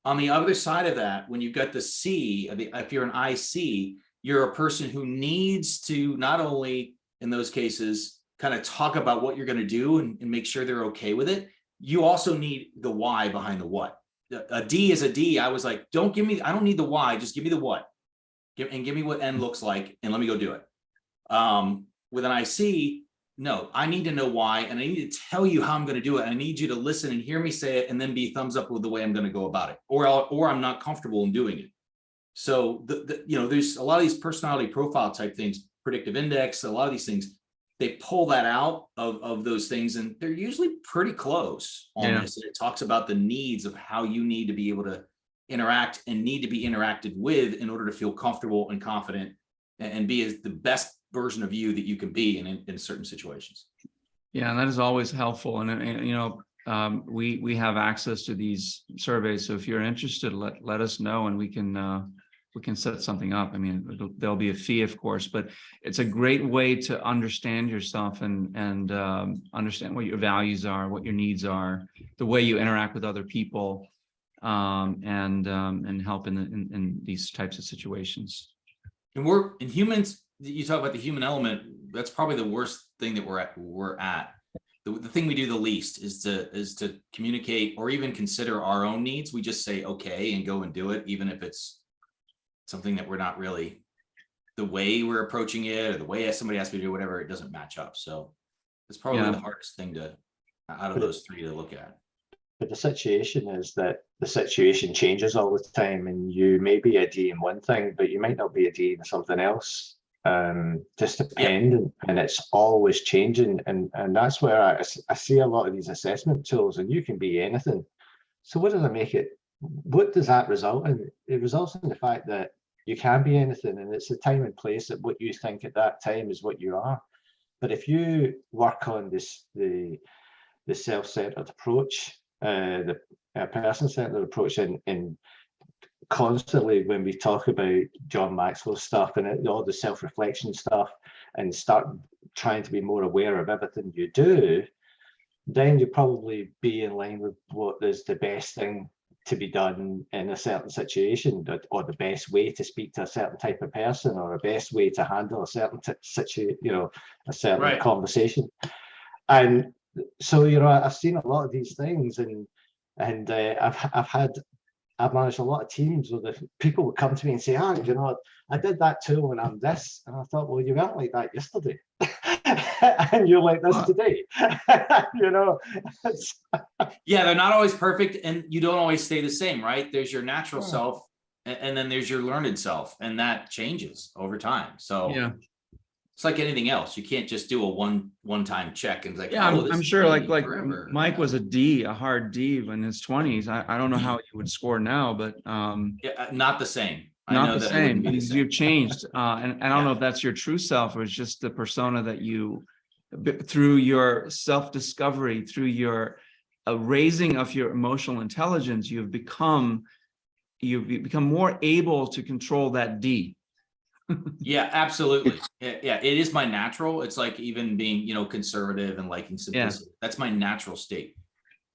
On the other side of that, when you've got the C, if you're an IC, you're a person who needs to not only in those cases kind of talk about what you're going to do and make sure they're okay with it. You also need the why behind the what. A D is a D. I was like, I don't need the why, just give me the what. Give me what N looks like, and let me go do it. With an IC, no, I need to know why, and I need to tell you how I'm going to do it. And I need you to listen and hear me say it, and then be thumbs up with the way I'm going to go about it, or I'm not comfortable in doing it. So there's a lot of these personality profile type things, predictive index, a lot of these things, they pull that out of those things, and they're usually pretty close on this. And it talks about the needs of how you need to be able to interact and need to be interacted with in order to feel comfortable and confident and be as the best version of you that you can be in certain situations. Yeah, and that is always helpful. And we have access to these surveys. So if you're interested, let us know, and we can set something up. I mean, there'll be a fee, of course, but it's a great way to understand yourself and understand what your values are, what your needs are, the way you interact with other people, and help in these types of situations. And in humans, you talk about the human element. That's probably the worst thing that we're at. The thing we do the least is to communicate or even consider our own needs. We just say okay and go and do it, even if it's something that we're not really, the way we're approaching it or the way somebody asked me to do whatever, it doesn't match up. So it's probably the hardest thing out of those three to look at. But the situation is that the situation changes all the time, and you may be a D in one thing, but you might not be a D in something else. Just dependent, and it's always changing. And that's where I see a lot of these assessment tools, and you can be anything. So what does it make it? What does that result in? It results in the fact that You can be anything, and it's the time and place that what you think at that time is what you are. But if you work on the self-centered approach, the person-centered approach, and constantly when we talk about John Maxwell stuff and all the self-reflection stuff, and start trying to be more aware of everything you do, then you'll probably be in line with what is the best thing to be done in a certain situation, or the best way to speak to a certain type of person, or a best way to handle a certain situation, a certain Right. conversation. And so, I've seen a lot of these things, and I've managed a lot of teams where the people would come to me and say, I did that too when I'm this. And I thought, well, you weren't like that yesterday. And you're like this today. Yeah, they're not always perfect, and you don't always stay the same, right? There's your natural self, and then there's your learned self, and that changes over time. So Yeah. it's like anything else. You can't just do a one-time check and like, Yeah, oh, this I'm is sure gonna like be forever. Mike was a hard D in his 20s. I don't know how he would score now, but Yeah, not the same. I not know the that it same wouldn't be the because same. you've changed. And I don't know Yeah. if that's your true self or it's just the persona that you, through your self-discovery, through your raising of your emotional intelligence, you've become more able to control that D. Yeah, absolutely. Yeah, it is my natural. It's like even being, conservative and liking simplicity. That's my natural state.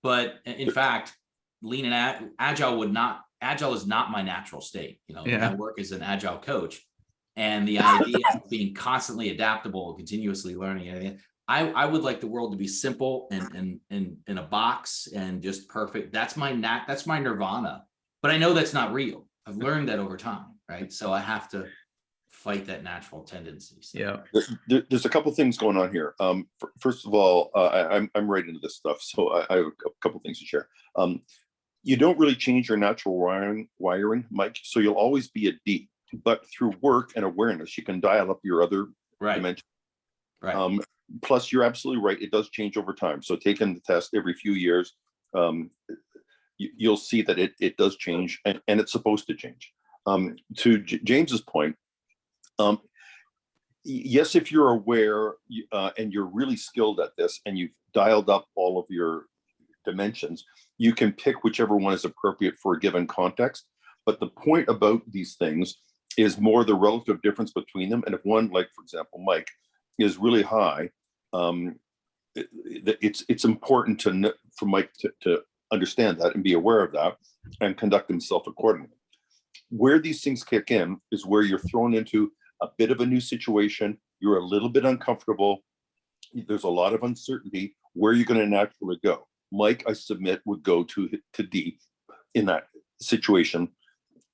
But in fact, lean and agile is not my natural state. I work as an agile coach, and the idea of being constantly adaptable, continuously learning. I would like the world to be simple and in a box and just perfect. That's my nirvana. But I know that's not real. I've learned that over time, right? So I have to fight that natural tendency. So. Yeah. There's a couple things going on here. First of all, I'm right into this stuff, so I have a couple things to share. You don't really change your natural wiring, Mike, so you'll always be a D. But through work and awareness, you can dial up your other dimensions. Right. Plus, you're absolutely right. It does change over time. So taking the test every few years, you'll see that it does change, and it's supposed to change. To James's point, yes, if you're aware and you're really skilled at this and you've dialed up all of your dimensions, you can pick whichever one is appropriate for a given context. But the point about these things is more the relative difference between them. And if one, like for example, Mike, is really high, it's important for Mike to understand that and be aware of that and conduct himself accordingly. Where these things kick in is where you're thrown into a bit of a new situation. You're a little bit uncomfortable. There's a lot of uncertainty. Where you're going to naturally go. Mike, I submit, would go to D in that situation.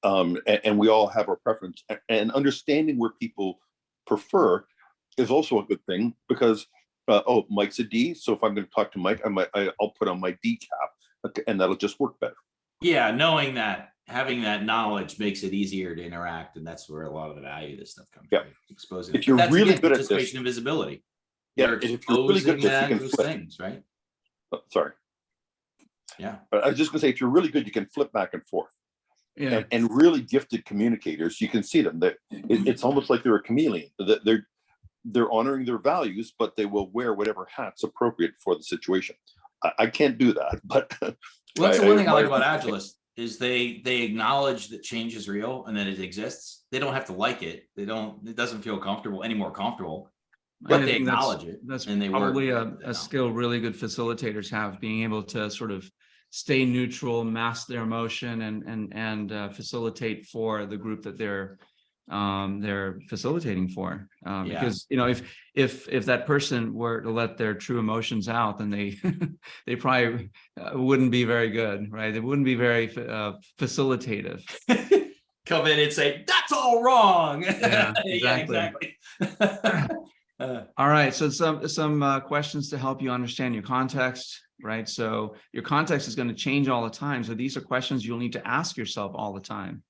And we all have our preference. And understanding where people prefer is also a good thing because, Mike's a D. So if I'm going to talk to Mike, I'll put on my D cap and that'll just work better. Yeah, knowing that, having that knowledge makes it easier to interact, and that's where a lot of the value of this stuff comes from. Exposing. If you're really good at this, participation and visibility. Yeah, if you're really good at this, you can those flip. things, right? Sorry. Yeah. But I was just gonna say, if you're really good, you can flip back and forth. Yeah. And really gifted communicators, you can see them. It's almost like they're a chameleon. They're honoring their values, but they will wear whatever hat's appropriate for the situation. I can't do that, but well, that's the one thing I like about Agilists is they acknowledge that change is real and that it exists. They don't have to like it. It doesn't feel comfortable, any more comfortable, but they acknowledge it. That's and they probably work a skill really good facilitators have, being able to sort of stay neutral, mask their emotion, and facilitate for the group that they're facilitating for. Because if that person were to let their true emotions out, then they probably wouldn't be very good, right? They wouldn't be very facilitative. Come in and say that's all wrong. Yeah, exactly. All right, so some questions to help you understand your context, right? So your context is going to change all the time. So these are questions you'll need to ask yourself all the time,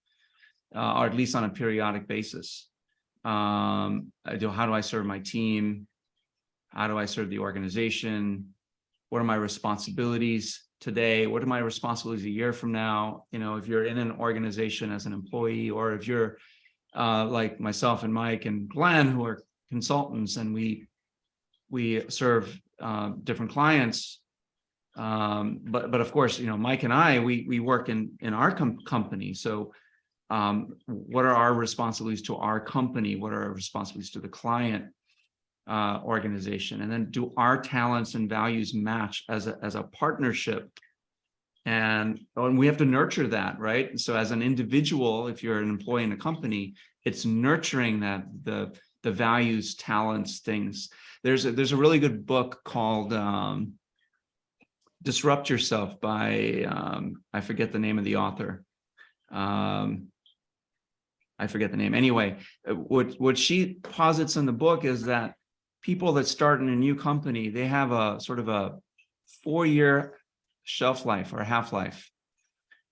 or at least on a periodic basis. How do I serve my team? How do I serve the organization? What are my responsibilities today? What are my responsibilities a year from now? If you're in an organization as an employee, or if you're like myself and Mike and Glenn, who are consultants, and we serve different clients. But of course, Mike and I, we work in our company. So what are our responsibilities to our company? What are our responsibilities to the client organization? And then do our talents and values match as a partnership? And we have to nurture that, right? So as an individual, if you're an employee in a company, it's nurturing that the values, talents, things. There's a really good book called Disrupt Yourself by I forget the name of the author. I forget the name. Anyway, what she posits in the book is that people that start in a new company, they have a sort of a 4-year shelf life or half-life,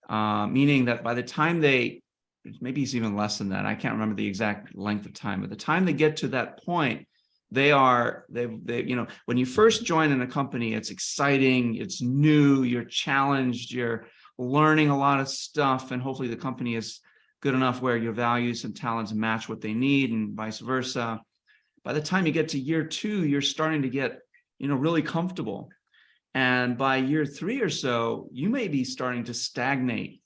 meaning that by the time maybe it's even less than that. I can't remember the exact length of time, but the time they get to that point, they when you first join in a company, it's exciting, it's new, you're challenged, you're learning a lot of stuff, and hopefully the company is good enough where your values and talents match what they need, and vice versa. By the time you get to year 2, you're starting to get, really comfortable. And by year 3 or so, you may be starting to stagnate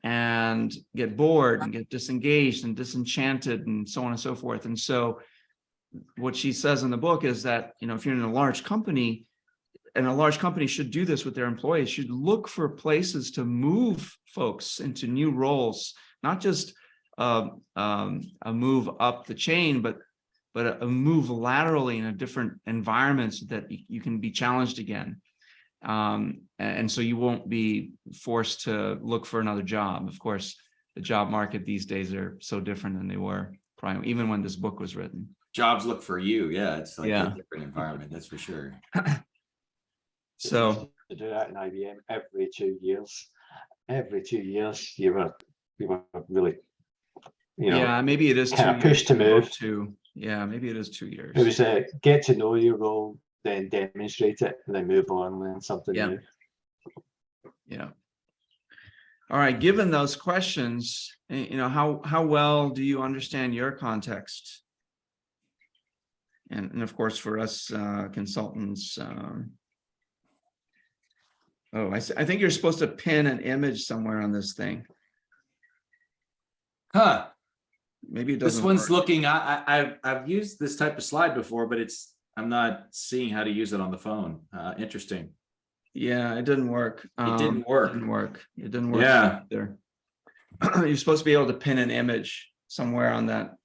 and get bored and get disengaged and disenchanted and so on and so forth. And so what she says in the book is that, if you're in a large company, and a large company should do this with their employees, should look for places to move folks into new roles, not just a move up the chain, but a move laterally in a different environment so that you can be challenged again. And so you won't be forced to look for another job. Of course, the job market these days are so different than they were prior, even when this book was written. Jobs look for you. Yeah, it's like Yeah. a different environment, that's for sure. So To do that in IBM every 2 years. Every 2 years, we were really, yeah, maybe it is 2 kind of years. pushed to move. Too. Yeah, maybe it is 2 years. It was get to know your role, then demonstrate it, and then move on, learn something Yeah. new. Yeah. All right. Given those questions, how well do you understand your context? And of course, for us consultants, I think you're supposed to pin an image somewhere on this thing. Huh. Maybe it This doesn't. one's work. looking, I've used this type of slide before, but I'm not seeing how to use it on the phone. Interesting. Yeah, it didn't work. It didn't work. It didn't work. It didn't work. Yeah. Either. You're supposed to be able to pin an image somewhere on that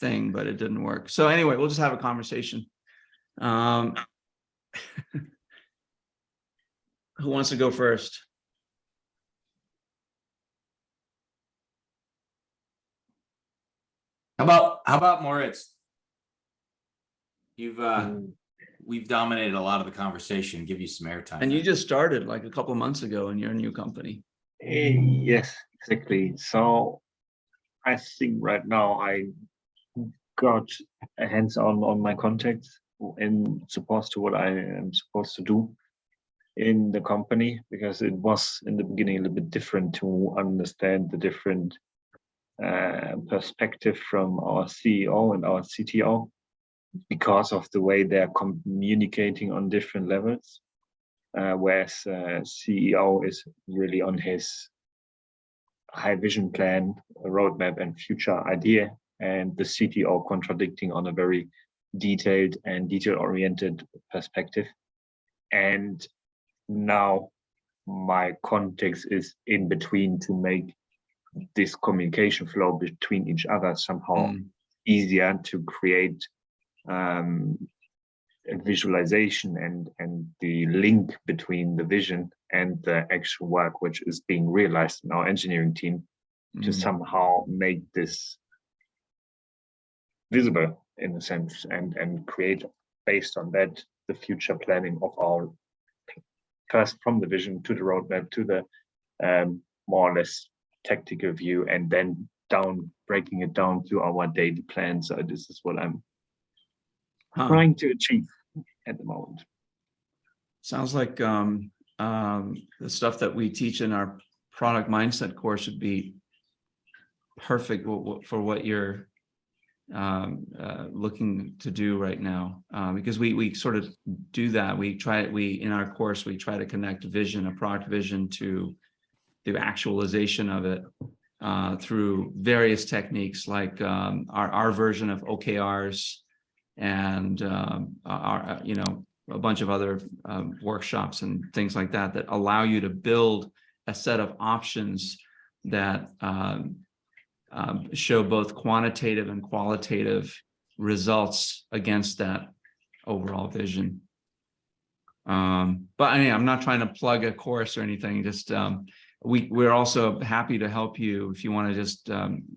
thing, but it didn't work. So anyway, we'll just have a conversation. Who wants to go first? How about Moritz? We've dominated a lot of the conversation. Give you some airtime. And you just started like a couple of months ago in your new company. Yes, exactly. So I think right now I got a hands-on on my contacts and supposed to what I am supposed to do in the company, because it was in the beginning a little bit different to understand the different perspective from our CEO and our CTO, because of the way they're communicating on different levels, whereas CEO is really on his high vision plan, roadmap, and future idea, and the CTO contradicting on a very detailed and detail-oriented perspective. And now my context is in between to make this communication flow between each other somehow easier, to create a visualization and the link between the vision and the actual work which is being realized in our engineering team, to somehow make this visible in a sense, and create based on that the future planning of our, first from the vision to the roadmap to the more or less tactical view, and then breaking it down to our daily plan. So this is what I'm trying to achieve at the moment. Sounds like the stuff that we teach in our product mindset course would be perfect for what you're looking to do right now, because we sort of do that. We in our course we try to connect vision, a product vision, to the actualization of it through various techniques like our version of OKRs and our a bunch of other workshops and things like that that allow you to build a set of options that show both quantitative and qualitative results against that overall vision. But I mean, I'm not trying to plug a course or anything, just we're also happy to help you if you want to just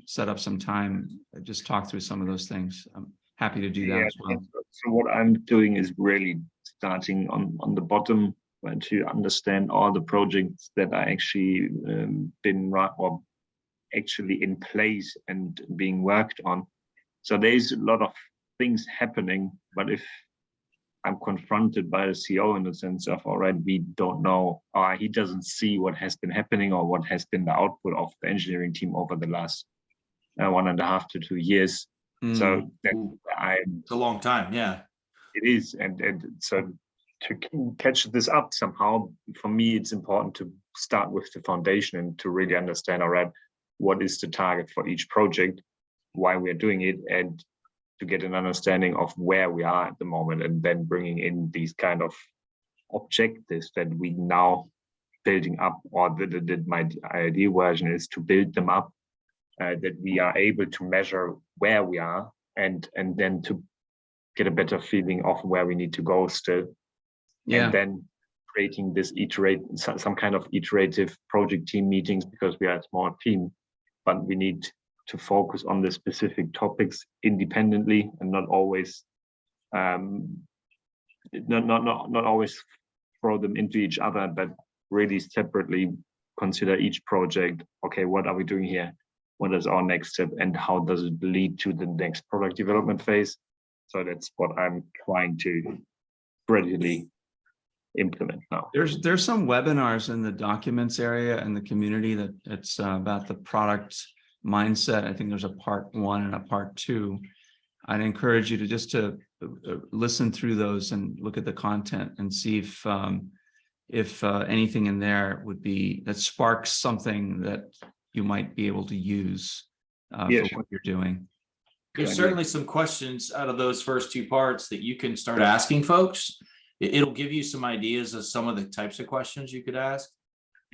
set up some time, just talk through some of those things. I'm happy to do that as well. So what I'm doing is really starting on the bottom to understand all the projects that are actually been run or actually in place and being worked on. So there's a lot of things happening, but if I'm confronted by the CEO in the sense of, all right, we don't know, or he doesn't see what has been happening or what has been the output of the engineering team over the last 1.5 to 2 years. So then It's a long time, yeah. it is, and so to catch this up somehow, for me, it's important to start with the foundation and to really understand, all right, what is the target for each project, why we are doing it, and to get an understanding of where we are at the moment, and then bringing in these kind of objectives that we now building up, or my ideal version is to build them up, that we are able to measure where we are, and then to get a better feeling of where we need to go still. Yeah. And then creating this some kind of iterative project team meetings, because we are a small team, but we need to focus on the specific topics independently and not always not always throw them into each other, but really separately consider each project. Okay, what are we doing here? What is our next step, and how does it lead to the next product development phase? So that's what I'm trying to gradually implement now. There's some webinars in the documents area and the community that it's about the product mindset. I think there's a part 1 and a part 2. I'd encourage you to just to listen through those and look at the content and see if anything in there would be that sparks something that you might be able to use for what you're doing. There's certainly some questions out of those first 2 parts that you can start asking folks. It'll give you some ideas of some of the types of questions you could ask.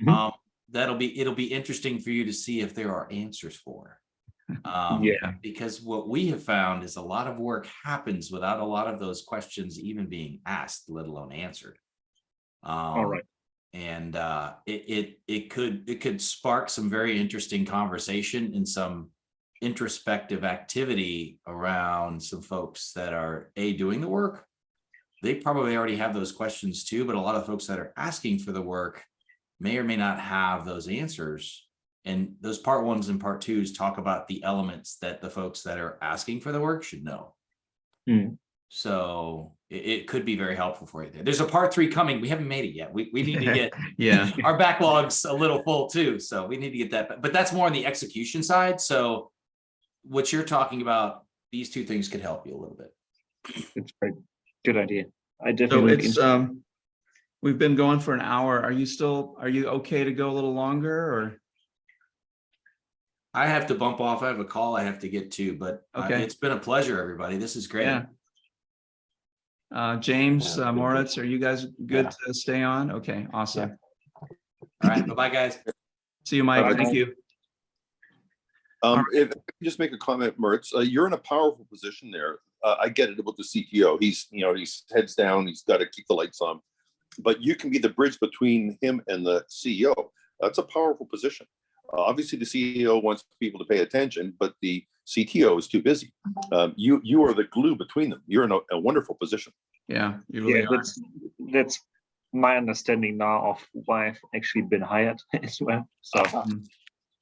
It'll be interesting for you to see if there are answers for. Because what we have found is a lot of work happens without a lot of those questions even being asked, let alone answered. All right. And it could spark some very interesting conversation and some introspective activity around some folks that are doing the work. They probably already have those questions too, but a lot of folks that are asking for the work may or may not have those answers. And those part 1s and part 2s talk about the elements that the folks that are asking for the work should know. So it could be very helpful for you there. There's a part 3 coming. We haven't made it yet. We need to get our backlog's a little full too. So we need to get that, but that's more on the execution side. So what you're talking about, these 2 things could help you a little bit. It's great. Good idea. I definitely. So it's we've been going for an hour. Are you okay to go a little longer, or? I have to bump off. I have a call I have to get to, but it's been a pleasure, everybody. This is great. Yeah. James, Moritz, are you guys good to stay on? Okay, awesome. All right. Bye-bye, guys. See you, Mike. Thank you. If I can just make a comment, Mertz, you're in a powerful position there. I get it about the CTO. He's heads down. He's got to keep the lights on, but you can be the bridge between him and the CEO. That's a powerful position. Obviously, the CEO wants people to pay attention, but the CTO is too busy. You are the glue between them. You're in a wonderful position. Yeah, you really are. That's my understanding now of why I've actually been hired as well. So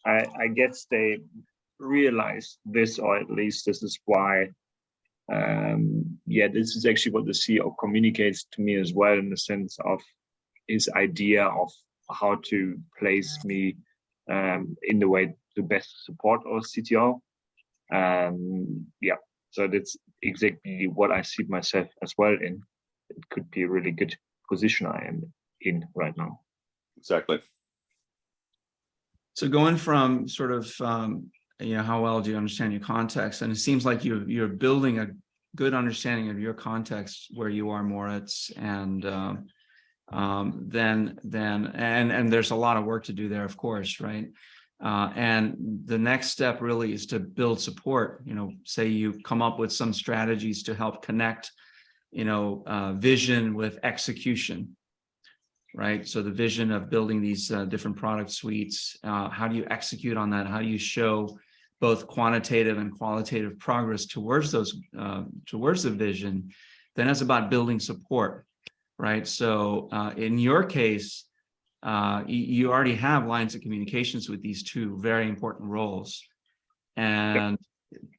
I guess they realize this, or at least this is why. This is actually what the CEO communicates to me as well, in the sense of his idea of how to place me in the way to best support our CTO. Yeah, so that's exactly what I see myself as well in. It could be a really good position I am in right now. Exactly. So going from sort of, how well do you understand your context? And it seems like you're building a good understanding of your context where you are, Moritz, and then there's a lot of work to do there, of course, right? And the next step really is to build support. Say you come up with some strategies to help connect, vision with execution, right? So the vision of building these different product suites, how do you execute on that? How do you show both quantitative and qualitative progress towards the vision? Then it's about building support, right? So in your case, you already have lines of communications with these two very important roles, and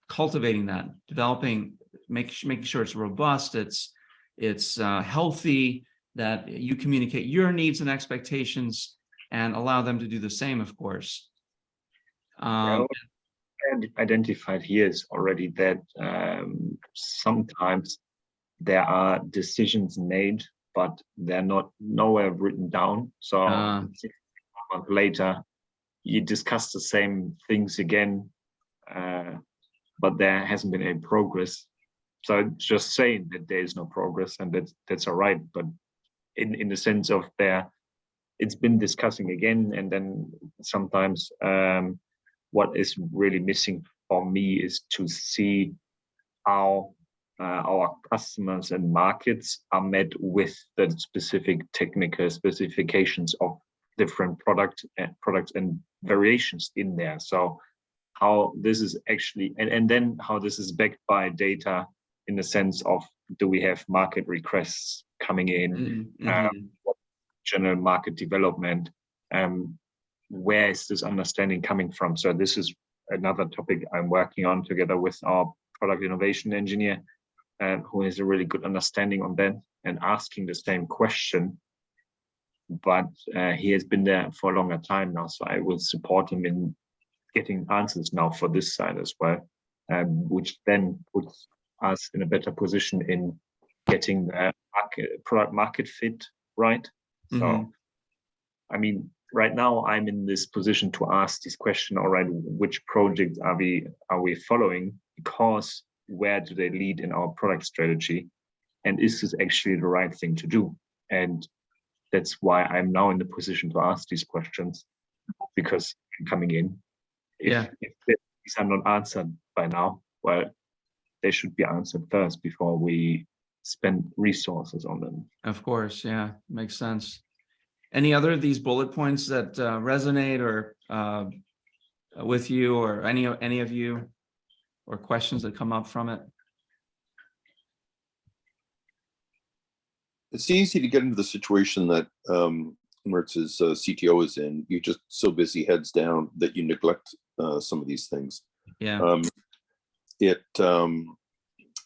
cultivating that, developing, making sure it's robust, it's healthy, that you communicate your needs and expectations and allow them to do the same, of course. Identified here is already that sometimes there are decisions made, but they're not nowhere written down. So 6 months later, you discuss the same things again, but there hasn't been any progress. So just saying that there is no progress, and that's all right. But in the sense of it's been discussing again, and then sometimes what is really missing for me is to see how our customers and markets are met with the specific technical specifications of different products and variations in there. So how this is actually, and then how this is backed by data in the sense of, do we have market requests coming in, what general market development, where is this understanding coming from? So this is another topic I'm working on together with our product innovation engineer, who has a really good understanding on that and asking the same question. But he has been there for a longer time now, so I will support him in getting answers now for this side as well, which then puts us in a better position in getting the product market fit right. So, I mean, right now I'm in this position to ask this question already: which projects are we following? Because where do they lead in our product strategy, and is this actually the right thing to do? And that's why I'm now in the position to ask these questions, because I'm coming in. If these are not answered by now, well, they should be answered first before we spend resources on them. Of course, yeah, makes sense. Any other of these bullet points that resonate or with you, or any of you, or questions that come up from it? It's easy to get into the situation that Moritz's CTO is in. You're just so busy heads down that you neglect some of these things. Yeah. The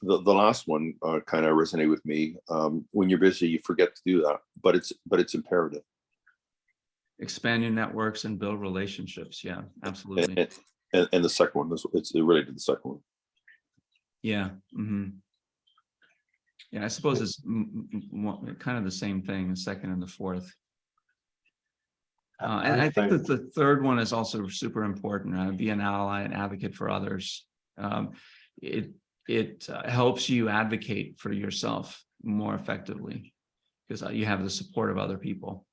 last one kind of resonated with me. When you're busy, you forget to do that, but it's imperative. Expand your networks and build relationships. Yeah, absolutely. And the second one, it's related to the second one. Yeah. Yeah, I suppose it's kind of the same thing, the second and the fourth. And I think that the third one is also super important. Be an ally and advocate for others. It helps you advocate for yourself more effectively because you have the support of other people.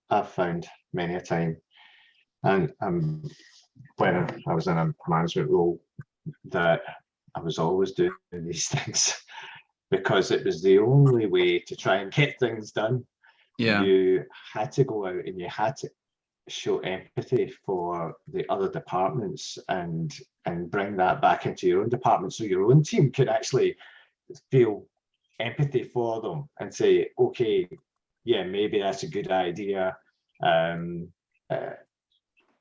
I've found many a time, and when I was in a management role, that I was always doing these things because it was the only way to try and get things done. Yeah, you had to go out and you had to show empathy for the other departments and bring that back into your own department, so your own team could actually feel empathy for them and say, okay, yeah, maybe that's a good idea. And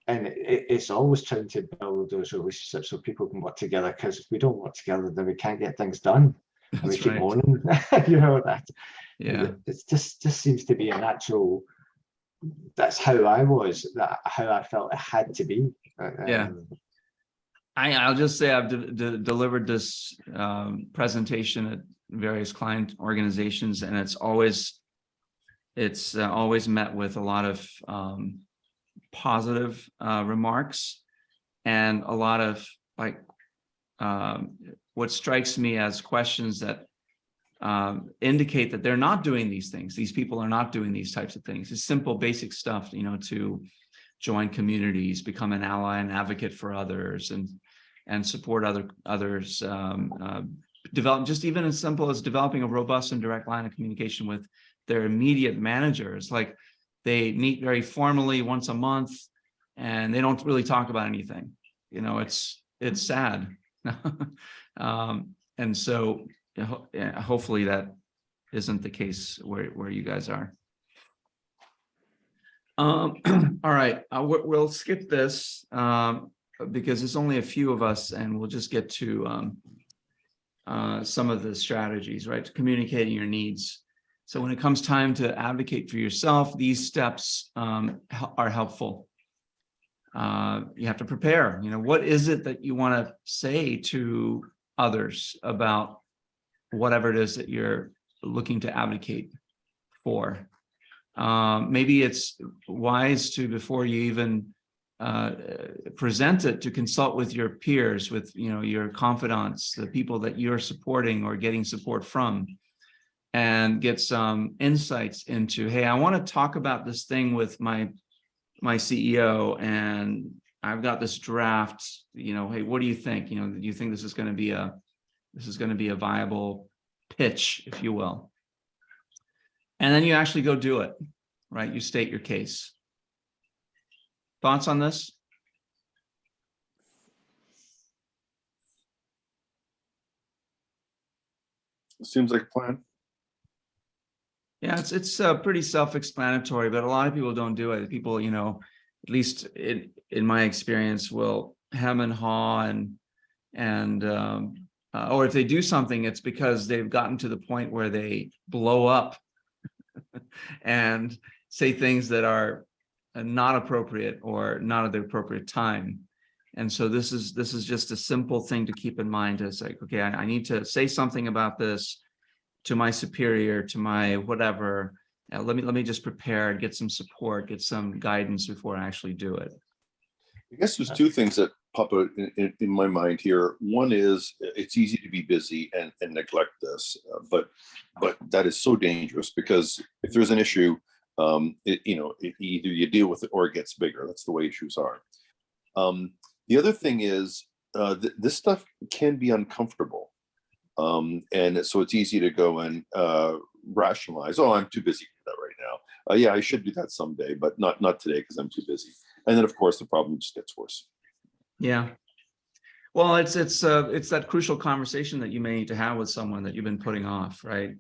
it's always trying to build those relationships so people can work together, because if we don't work together, then we can't get things done. And we keep moaning, you know, that. Yeah, It just seems to be a natural that's how I was, how I felt it had to be. Yeah. I'll just say I've delivered this presentation at various client organizations, and it's always met with a lot of positive remarks, and a lot of like what strikes me as questions that indicate that they're not doing these things. These people are not doing these types of things. It's simple, basic stuff, you know, to join communities, become an ally and advocate for others, and support others. Develop just even as simple as developing a robust and direct line of communication with their immediate managers. Like they meet very formally once a month, and they don't really talk about anything. You know, it's sad. And so hopefully that isn't the case where you guys are. All right, we'll skip this because there's only a few of us, and we'll just get to some of the strategies, right? To communicating your needs. So when it comes time to advocate for yourself, these steps are helpful. You have to prepare. You know, what is it that you want to say to others about whatever it is that you're looking to advocate for? Maybe it's wise to, before you even present it, to consult with your peers, with, you know, your confidants, the people that you're supporting or getting support from, and get some insights into, hey, I want to talk about this thing with my CEO, and I've got this draft, you know, hey, what do you think? You know, do you think this is going to be a viable pitch, if you will? And then you actually go do it, right? You state your case. Thoughts on this? Seems like a plan. Yeah, it's pretty self-explanatory, but a lot of people don't do it. People, you know, at least in my experience, will hem and haw or if they do something, it's because they've gotten to the point where they blow up and say things that are not appropriate or not at the appropriate time. And so this is just a simple thing to keep in mind. It's like, okay, I need to say something about this to my superior, to my whatever. Let me just prepare, get some support, get some guidance before I actually do it. I guess there's two things that pop out in my mind here. One is it's easy to be busy and neglect this, but that is so dangerous, because if there's an issue, either you deal with it or it gets bigger. That's the way issues are. The other thing is this stuff can be uncomfortable. And so it's easy to go and rationalize, oh, I'm too busy for that right now. Yeah, I should do that someday, but not today because I'm too busy. And then, of course, the problem just gets worse. Yeah. Well, it's that crucial conversation that you may need to have with someone that you've been putting off, right?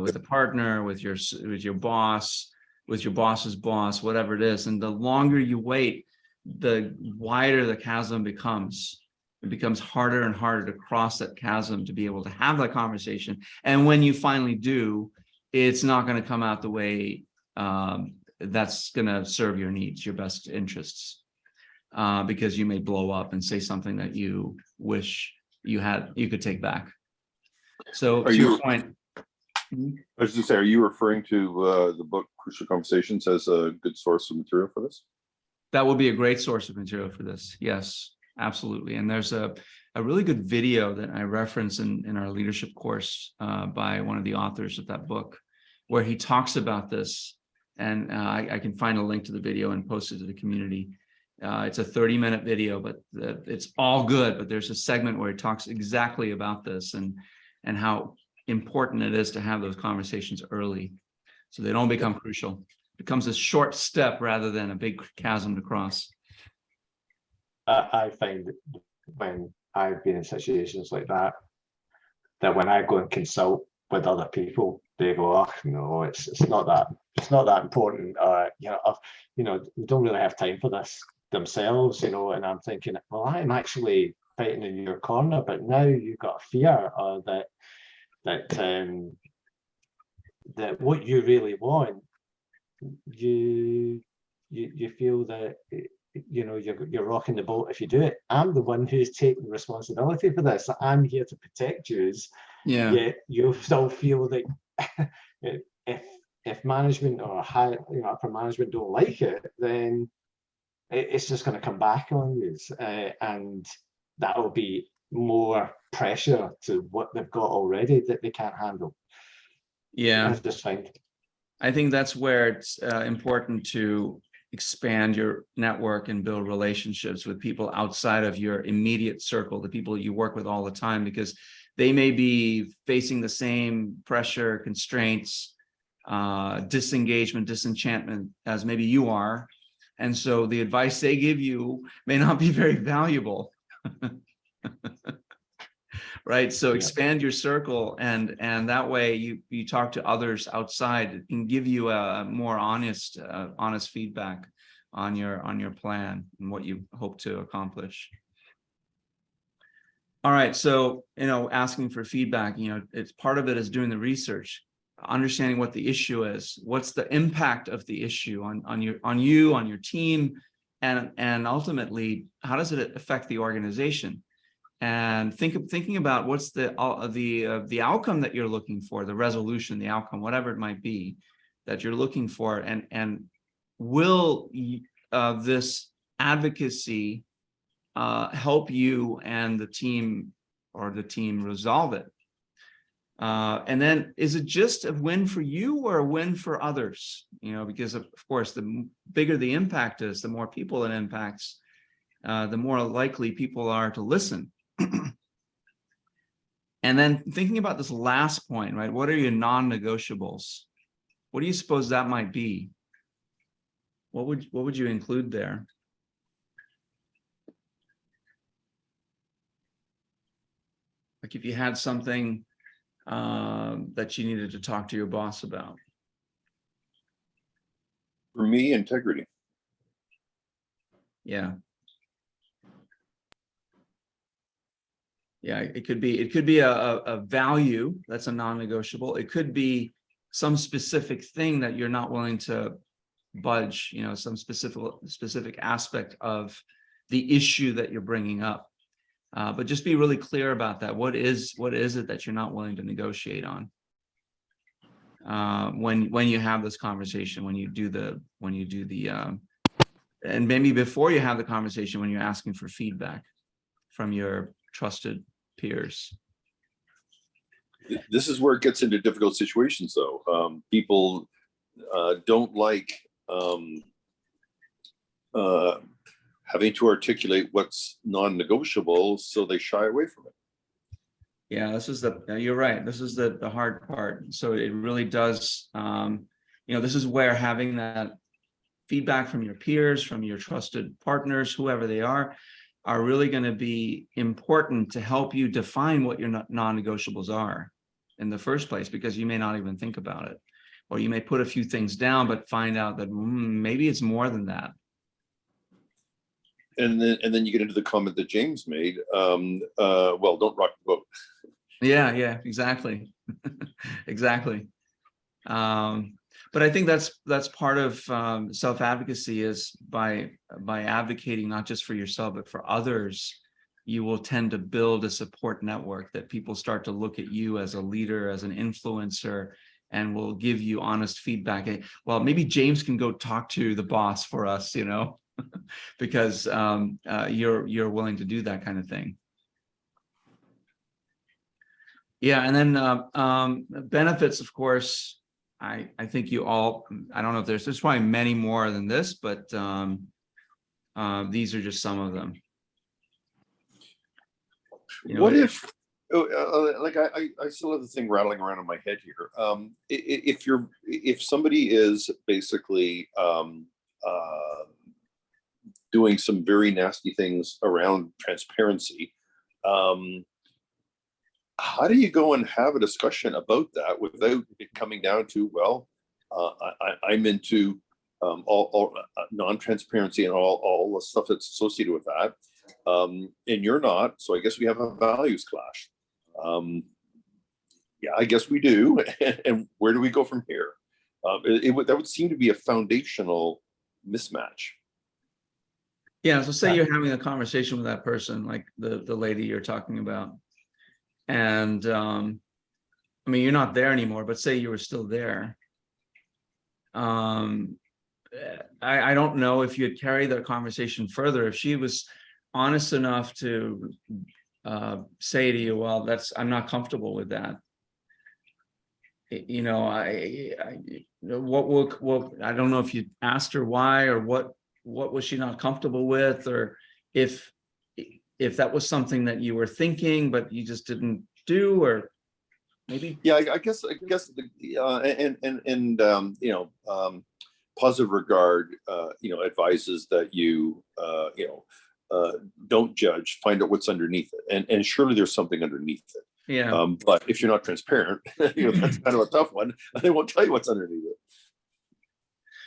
With a partner, with your boss, with your boss's boss, whatever it is. And the longer you wait, the wider the chasm becomes. It becomes harder and harder to cross that chasm, to be able to have that conversation. And when you finally do, it's not going to come out the way that's going to serve your needs, your best interests, because you may blow up and say something that you wish you could take back. So to your point. I was just say, are you referring to the book Crucial Conversations as a good source of material for this? That would be a great source of material for this. Yes, absolutely. And there's a really good video that I reference in our leadership course by one of the authors of that book, where he talks about this. And I can find a link to the video and post it to the community. It's a 30-minute video, but it's all good. But there's a segment where he talks exactly about this and how important it is to have those conversations early, so they don't become crucial. It becomes a short step rather than a big chasm to cross. I find that when I've been in situations like that when I go and consult with other people, they go, oh no, it's not that important. We don't really have time for this themselves, and I'm thinking, well, I'm actually fighting in your corner, but now you've got fear that what you really want you feel that you're rocking the boat if you do it. I'm the one who's taking responsibility for this. I'm here to protect you. Yeah. Yet you still feel that if management or high, upper management don't like it, then it's just going to come back on you, and that will be more pressure to what they've got already that they can't handle. Yeah. I just find. I think that's where it's important to expand your network and build relationships with people outside of your immediate circle, the people you work with all the time, because they may be facing the same pressure, constraints, disengagement, disenchantment as maybe you are. And so the advice they give you may not be very valuable. Right. So expand your circle, and that way you talk to others outside. It can give you a more honest feedback on your plan and what you hope to accomplish. All right. So, asking for feedback, it's part of it is doing the research, understanding what the issue is, what's the impact of the issue on your team, and ultimately, how does it affect the organization? And thinking about what's the outcome that you're looking for, the resolution, the outcome, whatever it might be that you're looking for, and will this advocacy help you and the team resolve it? And then, is it just a win for you or a win for others? Because of course, the bigger the impact is, the more people it impacts, the more likely people are to listen. And then thinking about this last point, right? What are your non-negotiables? What do you suppose that might be? What would you include there? Like if you had something that you needed to talk to your boss about. For me, integrity. Yeah. Yeah, it could be a value that's a non-negotiable. It could be some specific thing that you're not willing to budge, some specific aspect of the issue that you're bringing up. But just be really clear about that. What is it that you're not willing to negotiate on? When you have this conversation, when you do the and maybe before you have the conversation, when you're asking for feedback from your trusted peers. This is where it gets into difficult situations, though. People don't like having to articulate what's non-negotiable, so they shy away from it. Yeah, you're right. This is the hard part. So it really does, this is where having that feedback from your peers, from your trusted partners, whoever they are really going to be important to help you define what your non-negotiables are in the first place, because you may not even think about it, or you may put a few things down, but find out that maybe it's more than that. And then you get into the comment that James made. Well, don't rock the boat. Yeah, exactly. Exactly. But I think that's part of self-advocacy, is by advocating not just for yourself, but for others, you will tend to build a support network that people start to look at you as a leader, as an influencer, and will give you honest feedback. Well, maybe James can go talk to the boss for us, because you're willing to do that kind of thing. Yeah, and then benefits, of course. I think I don't know if there's probably many more than this, but these are just some of them. What if, I still have the thing rattling around in my head here. If somebody is basically doing some very nasty things around transparency, how do you go and have a discussion about that without it coming down to, well, I'm into all non-transparency and all the stuff that's associated with that, and you're not, so I guess we have a values clash. Yeah, I guess we do. And where do we go from here? That would seem to be a foundational mismatch. Yeah, so say you're having a conversation with that person, like the lady you're talking about. And I mean, you're not there anymore, but say you were still there. I don't know if you'd carry that conversation further. If she was honest enough to say to you, well, I'm not comfortable with that. You know, what I don't know if you asked her why, or what was she not comfortable with, or if that was something that you were thinking but you just didn't do, or maybe. Yeah, I guess positive regard, advises that you don't judge, find out what's underneath it, and surely there's something underneath it. Yeah. But if you're not transparent, that's kind of a tough one. They won't tell you what's underneath it.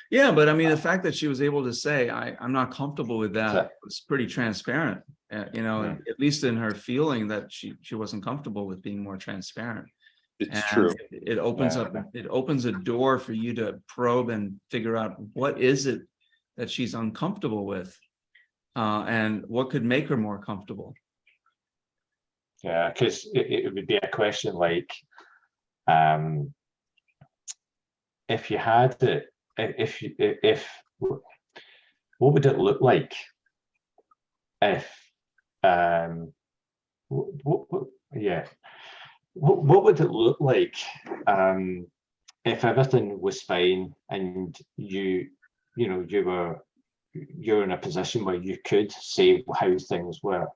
Yeah, but I mean, the fact that she was able to say, I'm not comfortable with that, was pretty transparent, Yeah. at least in her feeling that she wasn't comfortable with being more transparent. It's And true. it opens Yeah. up, it opens a door for you to probe and figure out what is it that she's uncomfortable with, and what could make her more comfortable. Yeah, because it would be a question like, if you had it, if what would it look like if what would it look like if everything was fine and you're in a position where you could say how things were?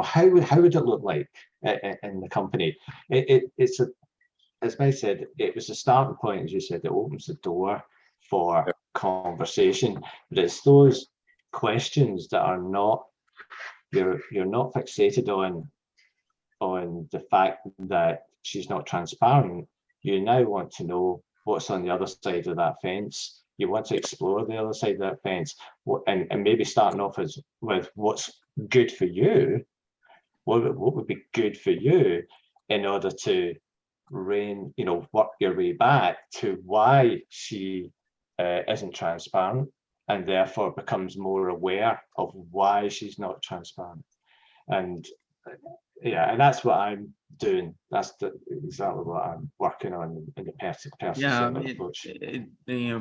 How would it look like in the company? It's as Mike said, it was a starting point, as you said, it opens the door for conversation, but it's those questions that are not, you're not fixated on the fact that she's not transparent. You now want to know what's on the other side of that fence. You want to explore the other side of that fence, and maybe starting off with what's good for you. What would be good for you in order to work your way back to why she isn't transparent, and therefore becomes more aware of why she's not transparent. And and that's what I'm doing. That's exactly what I'm working on in the person-centered approach.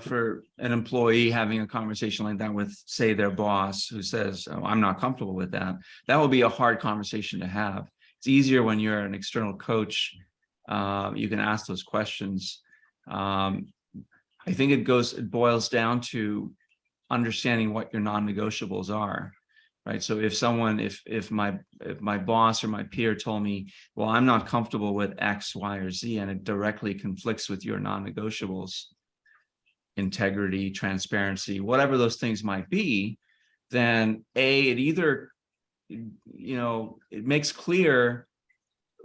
For an employee having a conversation like that with, say, their boss who says, "Oh, I'm not comfortable with that," that will be a hard conversation to have. It's easier when you're an external coach. You can ask those questions. I think it boils down to understanding what your non-negotiables are, right? So if my boss or my peer told me, well, I'm not comfortable with X, Y, or Z, and it directly conflicts with your non-negotiables, integrity, transparency, whatever those things might be, then it either, it makes clear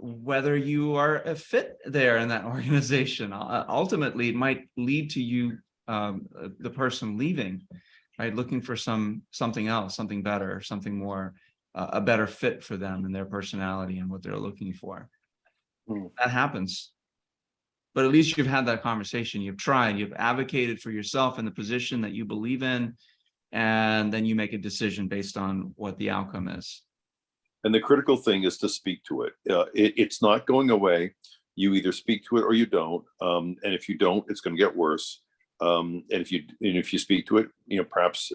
whether you are a fit there in that organization. Ultimately, it might lead to you, the person leaving, right, looking for something else, something better, something more, a better fit for them and their personality and what they're looking for. That happens. But at least you've had that conversation. You've tried, you've advocated for yourself in the position that you believe in, and then you make a decision based on what the outcome is. And the critical thing is to speak to it. It's not going away. You either speak to it or you don't. And if you don't, it's going to get worse. And if you speak to it, perhaps,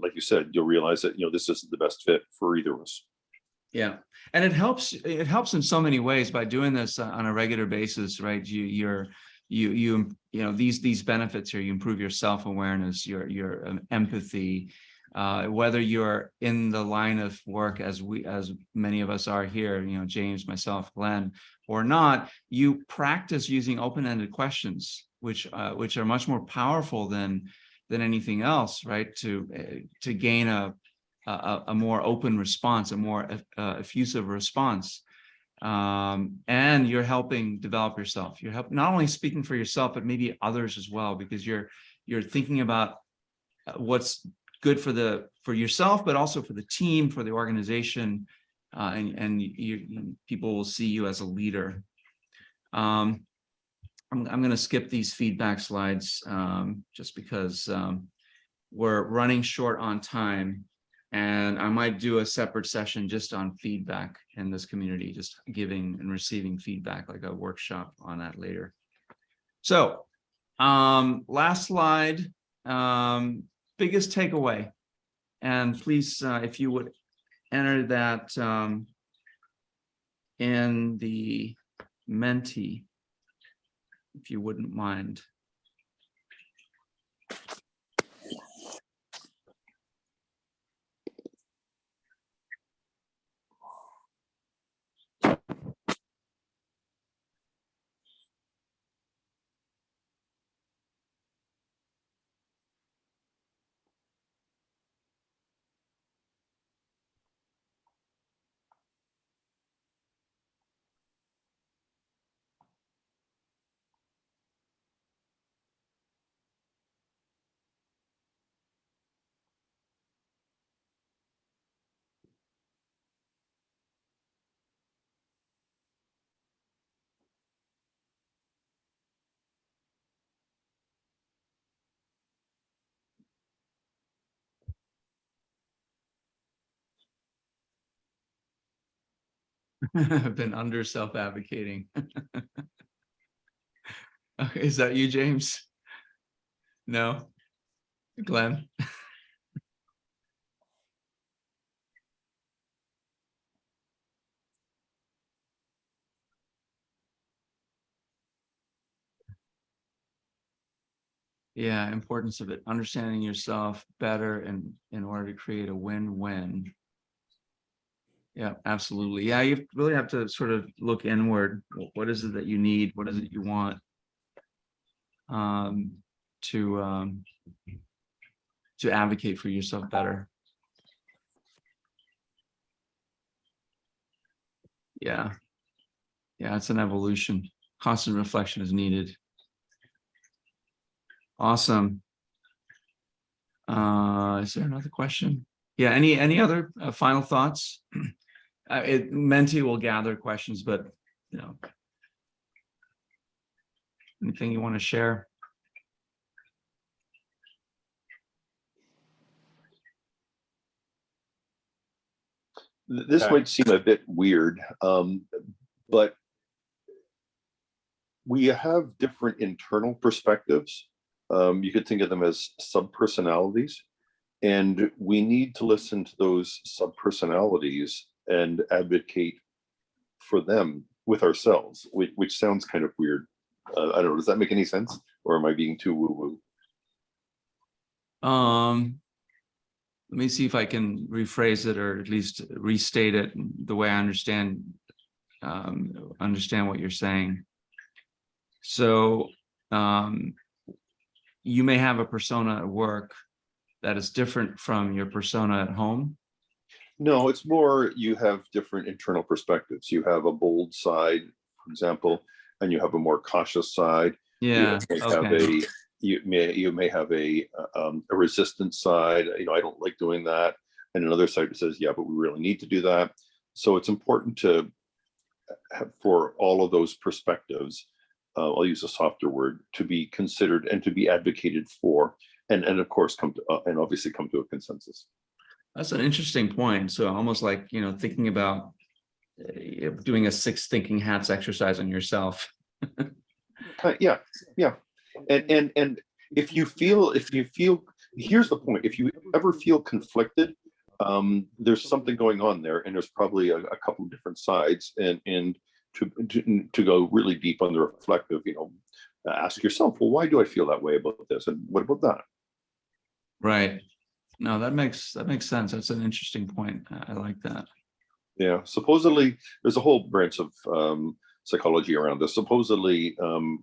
like you said, you'll realize that this isn't the best fit for either of us. Yeah, and it helps in so many ways by doing this on a regular basis, right? These benefits here. You improve your self-awareness, your empathy. Whether you're in the line of work as many of us are here, James, myself, Glenn, or not, you practice using open-ended questions, which are much more powerful than anything else, right? To gain a more open response, a more effusive response, and you're helping develop yourself. You're not only speaking for yourself, but maybe others as well, because you're thinking about what's good for yourself, but also for the team, for the organization, and people will see you as a leader. I'm going to skip these feedback slides just because we're running short on time. And I might do a separate session just on feedback in this community, just giving and receiving feedback, like a workshop on that later. So last slide, biggest takeaway. And please, if you would enter that in the Menti, if you wouldn't mind. I've been under self-advocating. Okay, is that you, James? No? Glenn? Yeah, importance of it, understanding yourself better and in order to create a win-win. Yeah, absolutely. Yeah, you really have to sort of look inward. What is it that you need? What is it you want? To advocate for yourself better. Yeah. Yeah, it's an evolution. Constant reflection is needed. Awesome. Is there another question? Yeah, any other final thoughts? Menti will gather questions, but you know, anything you want to share? This Okay. might seem a bit weird, but we have different internal perspectives. You could think of them as sub-personalities, and we need to listen to those sub-personalities and advocate for them with ourselves, which sounds kind of weird. I don't know, does that make any sense? Or am I being too woo-woo? Let me see if I can rephrase it or at least restate it the way I understand what you're saying. So you may have a persona at work that is different from your persona at home. No, it's more you have different internal perspectives. You have a bold side, for example, and you have a more cautious side. Yeah. You may have a resistant side. You know, I don't like doing that, and another side that says, yeah, but we really need to do that. So it's important to have, for all of those perspectives, I'll use a softer word, to be considered and to be advocated for, and of course come to and obviously come to a consensus. That's an interesting point. So almost like, you know, thinking about doing a 6 thinking hats exercise on yourself. Yeah. And if you feel, here's the point, if you ever feel conflicted, there's something going on there, and there's probably a couple of different sides, and to go really deep on the reflective, you know, ask yourself, well, why do I feel that way about this? And what about that? Right. No, that makes sense. That's an interesting point. I like that. Yeah, supposedly there's a whole branch of psychology around this. Supposedly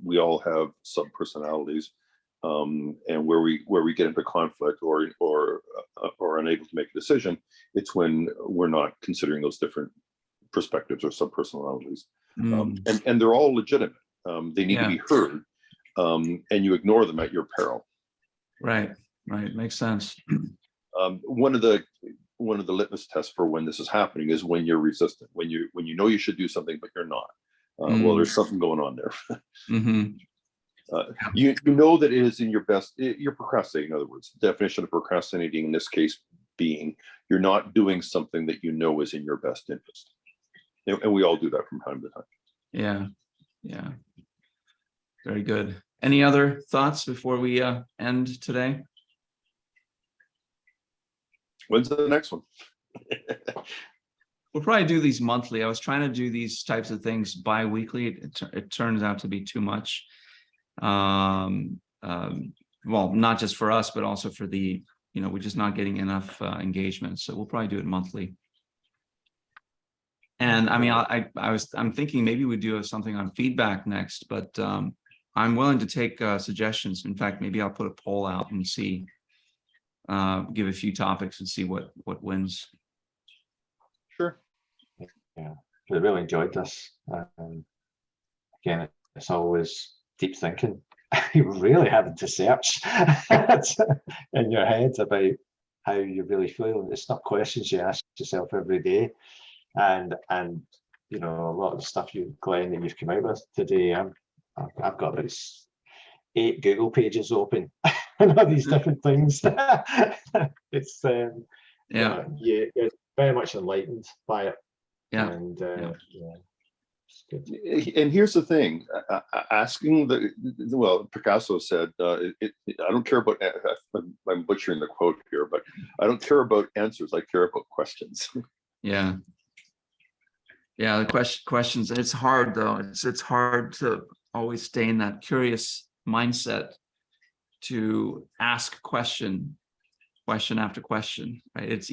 we all have sub-personalities, and where we get into conflict or unable to make a decision, it's when we're not considering those different perspectives or sub-personalities. And they're all legitimate. They need to be heard, and you ignore them at your peril. Right. Makes sense. One of the litmus tests for when this is happening is when you're resistant, when you know you should do something but you're not. Well, there's something going on there. You know that it is in your best, you're procrastinating, in other words. Definition of procrastinating in this case being you're not doing something that you know is in your best interest. And we all do that from time to time. Yeah, yeah. Very good. Any other thoughts before we end today? When's the next one? We'll probably do these monthly. I was trying to do these types of things bi-weekly. It turns out to be too much. Well, not just for us, but also for the, we're just not getting enough engagement. So we'll probably do it monthly. And I mean, I'm thinking maybe we do something on feedback next, but I'm willing to take suggestions. In fact, maybe I'll put a poll out and see, give a few topics and see what wins. Sure. Yeah, I really enjoyed this. Again, it's always deep thinking. You're really having to search in your head about how you really feel. It's not questions you ask yourself every day. And a lot of the stuff Glenn, that you've come out with today, I've got about 8 Google pages open and all these different things. It's you're very much enlightened by it. Yeah. And it's good. And here's the thing, asking Picasso said, I don't care about, I'm butchering the quote here, but I don't care about answers, I care about questions. Yeah. Yeah, the questions, it's hard though. It's hard to always stay in that curious mindset to ask question after question, right? It's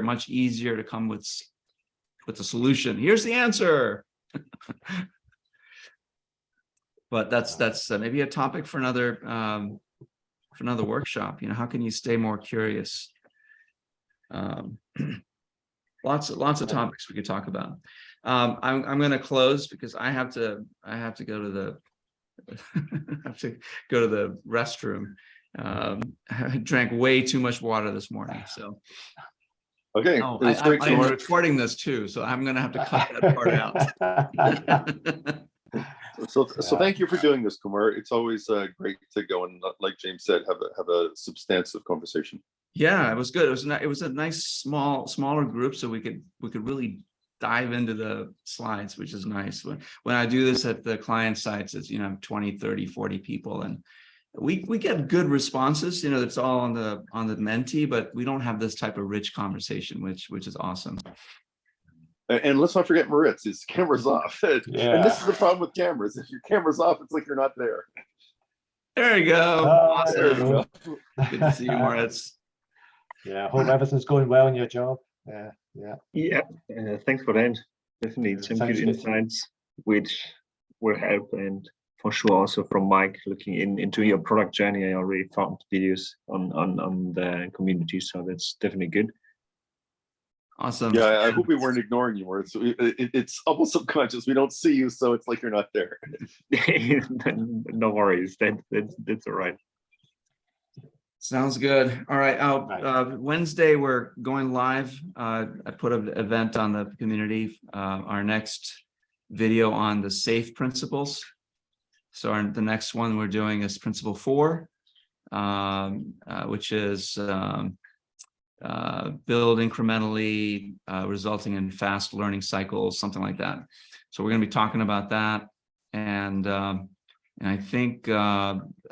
much easier to come with a solution. Here's the answer. But that's maybe a topic for another workshop. How can you stay more curious? Lots of topics we could talk about. I'm going to close because I have to go to the restroom. I drank way too much water this morning, so. Okay. Oh, I'm recording this too, so I'm going to have to cut that part out. So thank you for doing this, Kumar. It's always great to go and, like James said, have a substantive conversation. Yeah, it was good. It was a nice smaller group, so we could really dive into the slides, which is nice. When I do this at the client sites, it's 20, 30, 40 people, and we get good responses. It's all on the Menti, but we don't have this type of rich conversation, which is awesome. And let's not forget Moritz, his camera's off. Yeah. And this is the problem with cameras. If your camera's off, it's like you're not there. There you go. Awesome. There you go. Good to see you, Moritz. Yeah, hope everything's going well in your job. Yeah, thanks for that. Definitely some Sounds good good. insights, which will help. And for sure, also from Mike, looking into your product journey, I already found videos on the community, so that's definitely good. Awesome. Yeah, I hope we weren't ignoring you, Moritz. It's almost subconscious. We don't see you, so it's like you're not there. No worries, that's all right. Sounds good. All right. Wednesday, we're going live. I put an event on the community. Our next video on the SAFE principles. So the next one we're doing is principle 4, which is build incrementally, resulting in fast learning cycles, something like that. So we're going to be talking about that. And I think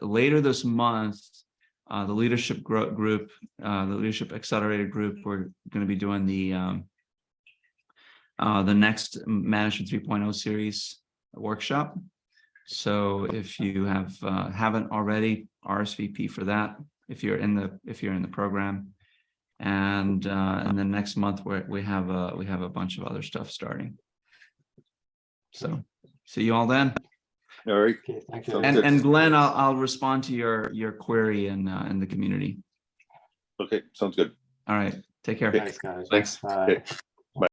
later this month, the leadership group, the leadership accelerator group, we're going to be doing the next Management 3.0 series workshop. So if you haven't already, RSVP for that if you're in the program. And then next month we have a bunch of other stuff starting. So see you all then. All right. Okay, thank you. And Glenn, I'll respond to your query in the community. Okay, sounds good. All right. Take care. Thanks, guys. Thanks. Bye. Okay.